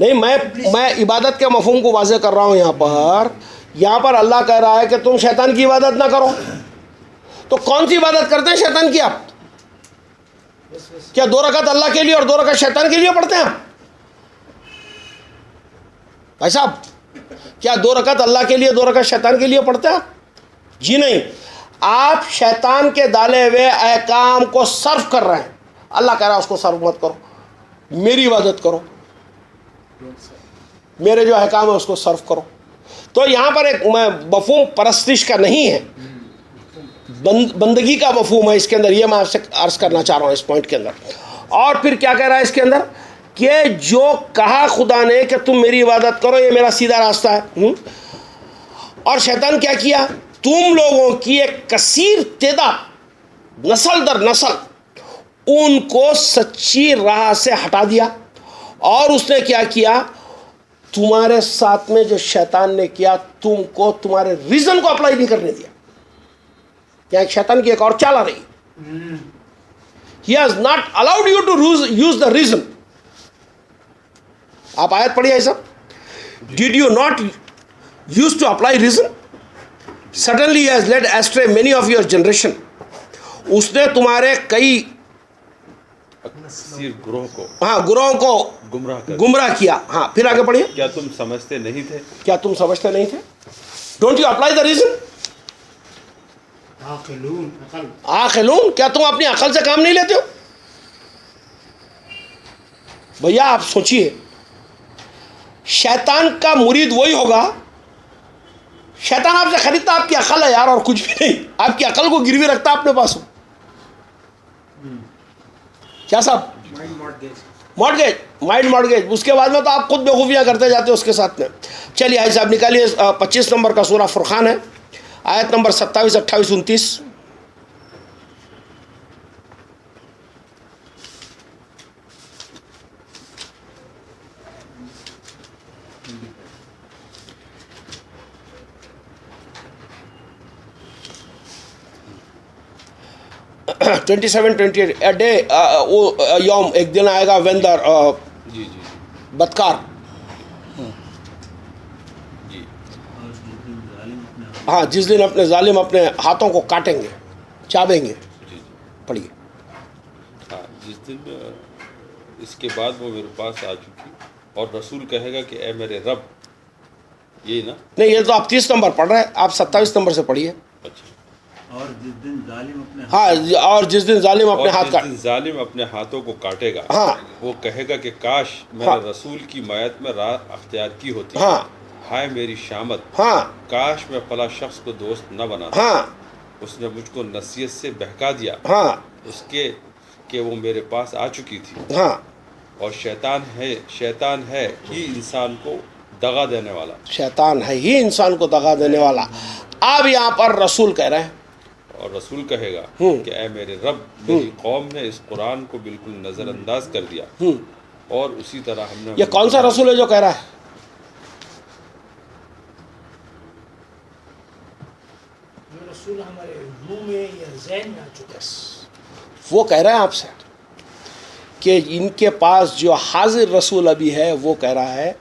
نہیں میں عبادت کے مفہوم کو واضح کر رہا ہوں یہاں پر اللہ کہہ رہا ہے کہ تم شیطان کی عبادت نہ کرو. تو کون سی عبادت کرتے ہیں شیطان کی آپ؟ کیا 2 رکعت اللہ کے لیے اور 2 رکعت شیطان کے لیے پڑھتے ہیں آپ؟ بھائی صاحب کیا 2 رکعت اللہ کے لیے 2 رکعت شیطان کے لیے پڑھتے ہیں؟ جی نہیں. آپ شیطان کے ڈالے ہوئے احکام کو صرف کر رہے ہیں. اللہ کہہ رہا ہے اس کو صرف مت کرو, میری عبادت کرو, میرے جو احکام ہے اس کو صرف کرو. تو یہاں پر ایک مفہوم پرستش کا نہیں ہے, بندگی کا مفہوم ہے اس کے اندر. یہ میں آپ سے عرض کرنا چاہ رہا ہوں اس پوائنٹ کے اندر. اور پھر کیا کہہ رہا ہے اس کے اندر کہ جو کہا خدا نے کہ تم میری عبادت کرو یہ میرا سیدھا راستہ ہے. اور شیطان کیا کیا؟ تم لوگوں کی ایک کثیر تعداد نسل در نسل ان کو سچی راہ سے ہٹا دیا. اور اس نے کیا کیا؟ تمہارے ساتھ میں جو شیطان نے کیا تم کو تمہارے ریزن کو اپلائی نہیں کرنے دیا. کیا شیطان کی ایک اور چال آ رہی. He has not allowed you to use the reason. آپ آیت پڑھیے ایسا. Did you not use to apply reason? Suddenly he has led astray many of your generation. اس نے تمہارے کئی گروہ کو گروہوں کو گمراہ کیا. ہاں پھر آگے پڑھیے. کیا تم سمجھتے نہیں تھے؟ کیا تم سمجھتے نہیں تھے؟ Don't you apply the reason? عاقلون کیا تم اپنی عقل سے کام نہیں لیتے ہو؟ بھیا آپ سوچئے, شیطان کا مرید وہی ہوگا. شیطان آپ سے خریدتا آپ کی عقل ہے یار اور کچھ بھی نہیں. آپ کی عقل کو گروی رکھتا اپنے پاس. کیا صاحب؟ Mind mortgage. اس کے بعد میں تو آپ خود بےخوفیاں کرتے جاتے اس کے ساتھ میں. چلیے آئی صاحب نکالیے 25 نمبر کا سورہ فرقان ہے, آیت نمبر 27, 28, 29. Twenty-seven, 28. A day, یوم ایک دن آئے گا when the بدکار, ہاں جس دن اپنے ظالم اپنے ہاتھوں کو کاٹیں گے, چابیں گے. پڑھیے. ہاں جس دن اس کے بعد وہ میرے پاس آ چکی اور رسول کہے گا کہ اے میرے رب. یہ نا نہیں, یہ تو آپ 30 نمبر پڑھ رہے ہیں, آپ 27 نمبر سے پڑھیے. اچھا. اور جس دن ظالم اپنے اور جس دن ظالم اپنے ہاتھ جس دن ظالم اپنے ہاتھوں کو کاٹے گا, ہاں وہ کہے گا کہ کاش میرے رسول کی میت میں راہ اختیار کی ہوتی. ہاں ہائے میری شامت, ہاں کاش میں فلاں شخص کو دوست نہ بناتا. ہاں اس نے مجھ کو نصیحت سے بہکا دیا, ہاں اس کے کہ وہ میرے پاس آ چکی تھی. ہاں. اور شیطان ہے ہی انسان کو دغا دینے والا. شیطان ہے ہی انسان کو دغا دینے والا. اب یہاں پر رسول کہہ رہے ہیں, اور رسول کہے گا کہ اے میرے رب, میری قوم نے اس قرآن کو بالکل نظر انداز کر دیا, اور اسی طرح ہم نے. یہ کون سا رسول ہے جو کہہ رہا ہے؟ جو رسول ہمارے روح میں یا ذہن میں آ چکا ہے. وہ کہہ رہے ہیں آپ سے کہ ان کے پاس جو حاضر رسول ابھی ہے وہ کہہ رہا ہے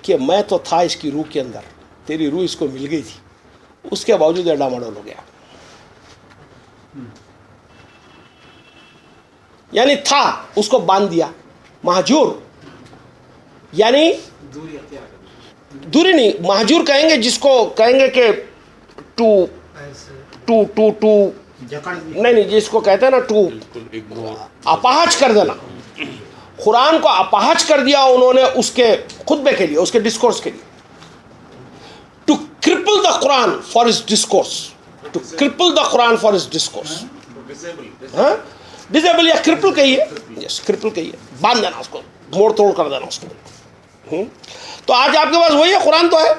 کہ میں تو تھا اس کی روح کے اندر, تیری روح اس کو مل گئی تھی, اس کے باوجود یہ ڈاماڈول ہو گیا. یعنی تھا, اس کو باندھ دیا. مہجور یعنی دوری نہیں, مہجور کہیں گے جس کو کہیں گے کہ ٹو نہیں جس کو کہتے ہیں نا ٹو اپاہج کر دینا. قرآن کو اپاہج کر دیا انہوں نے اس کے خطبے کے لیے, اس کے ڈسکورس کے لیے. To cripple the Quran for his discourse, to cripple the Quran for his discourse. ہاں ڈسیبل یا کرپل کہیے, یس کرپل کہیے, باندھ دینا اس کو, موڑ توڑ کر دینا اس کو. تو آج آپ کے پاس وہی ہے, قرآن تو ہے,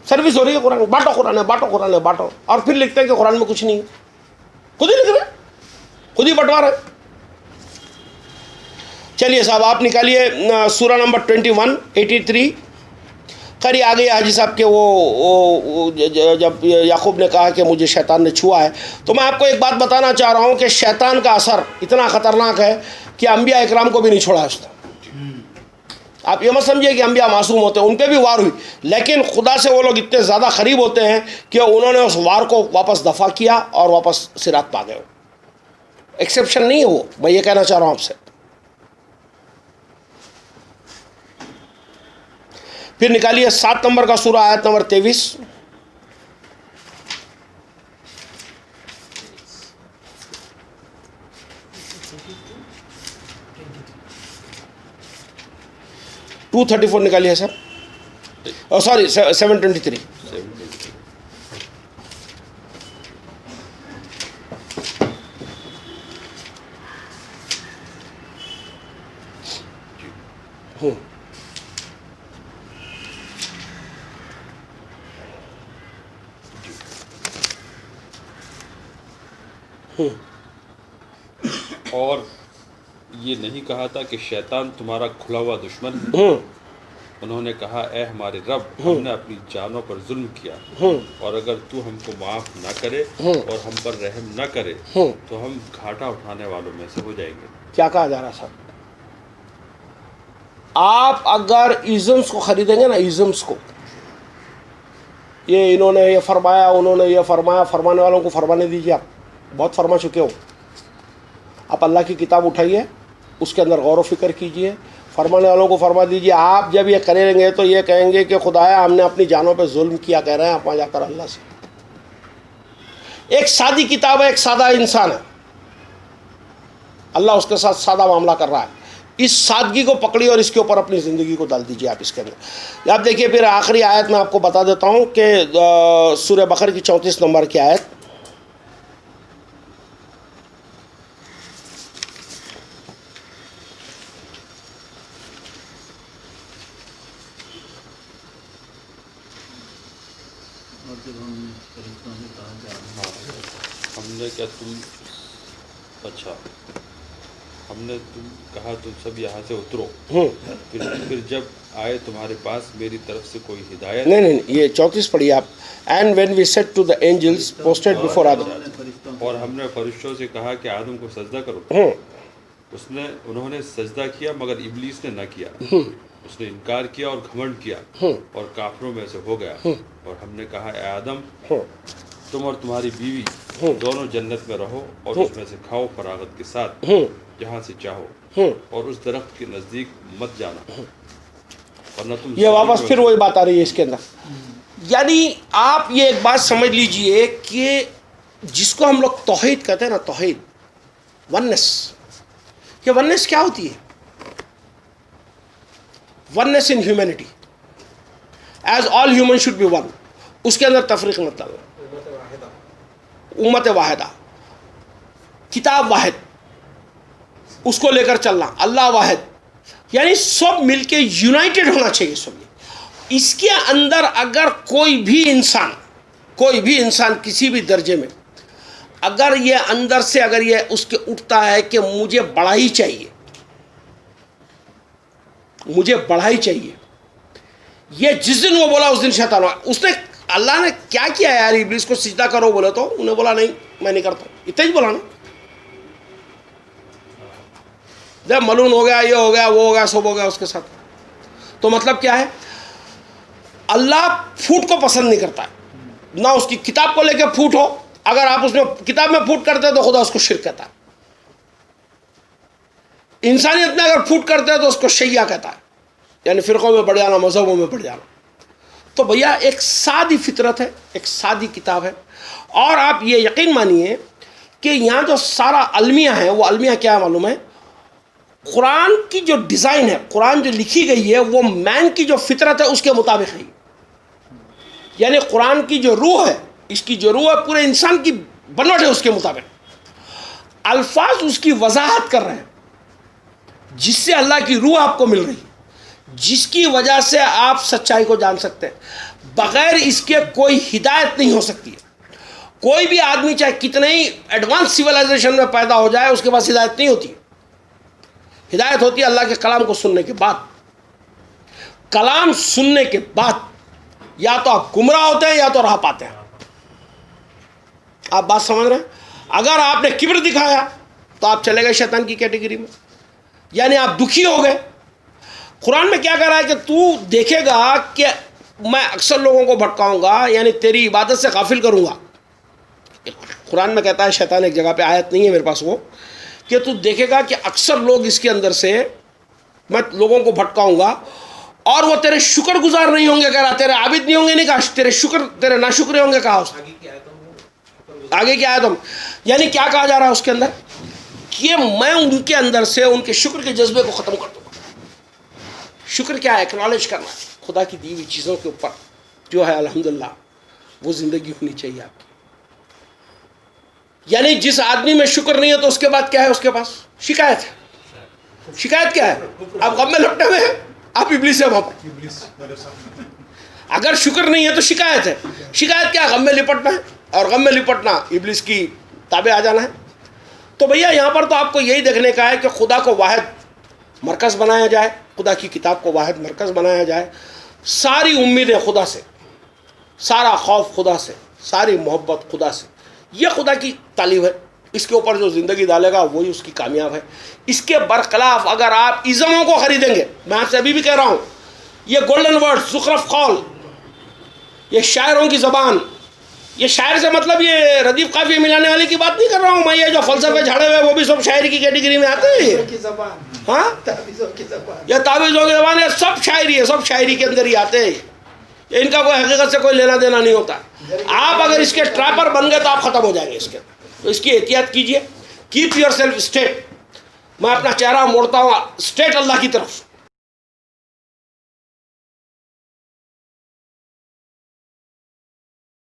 سروس ہو رہی ہے قرآن, بانٹو قرآن ہے, بانٹو قرآن ہے, بانٹو. اور پھر لکھتے ہیں کہ قرآن میں کچھ نہیں ہے, خود ہی لکھ رہے, خود ہی بٹوا رہے. چلیے صاحب آپ نکالیے سورہ نمبر 21, 83. خیر آ گئی حاجی صاحب کہ وہ جب یعقوب نے کہا کہ مجھے شیطان نے چھوا ہے, تو میں آپ کو ایک بات بتانا چاہ رہا ہوں کہ شیطان کا اثر اتنا خطرناک ہے کہ انبیاء اکرام کو بھی نہیں چھوڑا اس نے. آپ یہ مت سمجھیے کہ انبیاء معصوم ہوتے ہیں، ان پہ بھی وار ہوئی، لیکن خدا سے وہ لوگ اتنے زیادہ قریب ہوتے ہیں کہ انہوں نے اس وار کو واپس دفع کیا اور واپس صراط پا گئے. ایکسیپشن نہیں ہے وہ، میں یہ کہنا چاہ رہا ہوں آپ سے. پھر نکالیے 7 نمبر کا سورہ، آیت نمبر 23. ٹو 34 نکالیے سر، سوری 723. اور یہ نہیں کہا تھا کہ شیطان تمہارا کھلا ہوا دشمن ہے. انہوں نے کہا اے ہمارے رب، ہم نے اپنی جانوں پر ظلم کیا، اور اگر تو ہم کو معاف نہ کرے اور ہم پر رحم نہ کرے تو ہم گھاٹا اٹھانے والوں میں سے ہو جائیں گے. کیا کہا جا رہا صاحب؟ آپ اگر ایزمس کو خریدیں گے نا، ایزمس کو، یہ انہوں نے یہ فرمایا، انہوں نے یہ فرمایا، فرمانے والوں کو فرمانے دیجیے. آپ بہت فرما چکے ہو. آپ اللہ کی کتاب اٹھائیے، اس کے اندر غور و فکر کیجئے، فرمانے والوں کو فرما دیجئے. آپ جب یہ کریں گے تو یہ کہیں گے کہ خدایا ہم نے اپنی جانوں پہ ظلم کیا، کہہ رہے ہیں آپ وہاں جا کر اللہ سے. ایک سادی کتاب ہے، ایک سادہ انسان ہے، اللہ اس کے ساتھ سادہ معاملہ کر رہا ہے. اس سادگی کو پکڑی اور اس کے اوپر اپنی زندگی کو ڈال دیجئے آپ اس کے اندر. آپ دیکھیے پھر آخری آیت میں آپ کو بتا دیتا ہوں کہ سورہ بقرہ کی 34 نمبر کی آیت. اور جب ہم فرشتوں سے کہا کہ ہم نے کیا تم اچھا ہم نے تم کہا تم سب یہاں سے اترو، پھر جب آئے تمہارے پاس میری طرف سے کوئی ہدایت. نہیں یہ 34 پڑھیے آپ. And when we said to the angels posted before Adam. اور ہم نے فرشتوں سے کہا کہ آدم کو سجدہ کرو. انہوں نے سجدہ کیا مگر ابلیس نے نہ کیا. اس نے انکار کیا اور گھمنڈ کیا اور کافروں میں سے ہو گیا. اور ہم نے کہا اے آدم، تم اور تمہاری بیوی دونوں جنت میں رہو اور اس میں سے کھاؤ فراغت کے ساتھ جہاں سے چاہو، اور اس درخت کے نزدیک مت جانا ورنہ تم. یہ واپس پھر وہی بات آ رہی ہے اس کے اندر. یعنی آپ یہ ایک بات سمجھ لیجئے کہ جس کو ہم لوگ توحید کہتے ہیں نا، توحید، وننس، یہ وننس کیا ہوتی ہے؟ Oneness in humanity, as all human should be one. اس کے اندر تفریق مت ڈالنا. امت واحدہ، کتاب واحد، اس کو لے کر چلنا، اللہ واحد، یعنی سب مل کے یونائٹڈ ہونا چاہیے سب. اس کے اندر اگر کوئی بھی انسان کسی بھی درجے میں اگر یہ اندر سے اگر یہ اس کے اٹھتا ہے کہ مجھے بڑائی چاہیے، مجھے بڑائی چاہیے، یہ جس دن وہ بولا اس دن شیطان ہوا. اس نے اللہ نے کیا کیا یار؟ ابلیس کو سجدہ کرو بولے تو انہیں بولا نہیں میں نہیں کرتا. اتنا ہی بولا نا. جب ملون ہو گیا، یہ ہو گیا، وہ ہو گیا، سب ہو گیا اس کے ساتھ. تو مطلب کیا ہے؟ اللہ پھوٹ کو پسند نہیں کرتا ہے، نہ اس کی کتاب کو لے کے پھوٹ ہو. اگر آپ اس میں کتاب میں پھوٹ کرتے ہیں تو خدا اس کو شرک کہتا ہے. انسانیت میں اگر پھوٹ کرتے ہیں تو اس کو شیعہ کہتا ہے، یعنی فرقوں میں بڑھ جانا، مذہبوں میں بڑھ جانا. تو بھیا ایک سادی فطرت ہے، ایک سادی کتاب ہے. اور آپ یہ یقین مانیے کہ یہاں جو سارا المیہ ہے، وہ المیہ کیا ہے معلوم ہے؟ قرآن کی جو ڈیزائن ہے، قرآن جو لکھی گئی ہے، وہ مین کی جو فطرت ہے اس کے مطابق ہے. یعنی قرآن کی جو روح ہے، اس کی جو روح ہے پورے انسان کی بنوٹ ہے اس کے مطابق. الفاظ اس کی وضاحت کر رہے ہیں جس سے اللہ کی روح آپ کو مل رہی ہے، جس کی وجہ سے آپ سچائی کو جان سکتے ہیں. بغیر اس کے کوئی ہدایت نہیں ہو سکتی ہے. کوئی بھی آدمی چاہے کتنے ہی ایڈوانس سویلائزیشن میں پیدا ہو جائے، اس کے پاس ہدایت نہیں ہوتی. ہدایت ہوتی ہے اللہ کے کلام کو سننے کے بعد. کلام سننے کے بعد یا تو آپ گمراہ ہوتے ہیں یا تو راہ پاتے ہیں. آپ بات سمجھ رہے ہیں؟ اگر آپ نے کبر دکھایا تو آپ چلے گئے شیطان کی کیٹیگری میں، یعنی آپ دکھی ہو گئے. قرآن میں کیا کہہ رہا ہے کہ تو دیکھے گا کہ میں اکثر لوگوں کو بھٹکاؤں گا، یعنی تیری عبادت سے غافل کروں گا. قرآن میں کہتا ہے شیطان، ایک جگہ پہ آیت نہیں ہے میرے پاس وہ، کہ تو دیکھے گا کہ اکثر لوگ اس کے اندر سے میں لوگوں کو بھٹکاؤں گا اور وہ تیرے شکر گزار نہیں ہوں گے. کہہ رہا تیرے عابد نہیں ہوں گے، نہیں کہا تیرے ناشکرے ہوں گے. کہا اس آگے کی آیت ہم، یعنی کیا کہا جا رہا ہے اس کے اندر کہ میں ان کے اندر سے ان کے شکر کے جذبے کو ختم کر دوں گا. شکر کیا ہے؟ ایکنالج کرنا ہے خدا کی دی ہوئی چیزوں کے اوپر جو ہے الحمدللہ وہ زندگی ہونی چاہیے آپ کی. یعنی جس آدمی میں شکر نہیں ہے تو اس کے بعد کیا ہے؟ اس کے پاس شکایت ہے. شکایت کیا ہے؟ آپ غم میں لپٹے ہوئے ہیں، آپ ابلیس ہیں وہاں پر. اگر شکر نہیں ہے تو شکایت ہے. شکایت کیا ہے؟ غم میں لپٹنا ہے، اور غم میں لپٹنا ابلیس کی تابع آ جانا ہے. تو بھیا یہاں پر تو آپ کو یہی دیکھنے کا ہے کہ خدا کو واحد مرکز بنایا جائے، خدا کی کتاب کو واحد مرکز بنایا جائے، ساری امیدیں خدا سے، سارا خوف خدا سے، ساری محبت خدا سے. یہ خدا کی تعلیم ہے. اس کے اوپر جو زندگی ڈالے گا وہی اس کی کامیاب ہے. اس کے برخلاف اگر آپ ازموں کو خریدیں گے، میں آپ سے ابھی بھی کہہ رہا ہوں، یہ گولڈن ورڈ، زخرف قول، یہ شاعروں کی زبان، یہ شاعر سے مطلب یہ ردیف قافیے ملانے والے کی بات نہیں کر رہا ہوں میں. یہ جو فلسفے جھاڑے ہوئے وہ بھی سب شاعری کی کیٹیگری میں آتے ہیں. ہاں، یہ تعویذوں کی زبان ہے، سب شاعری ہے، سب شاعری کے اندر ہی آتے ہیں. ان کا کوئی حقیقت سے کوئی لینا دینا نہیں ہوتا. آپ اگر اس کے ٹریپر بن گئے تو آپ ختم ہو جائیں گے اس کے. تو اس کی احتیاط کیجئے. Keep your self state. میں اپنا چہرہ موڑتا ہوں اسٹیٹ اللہ کی طرف.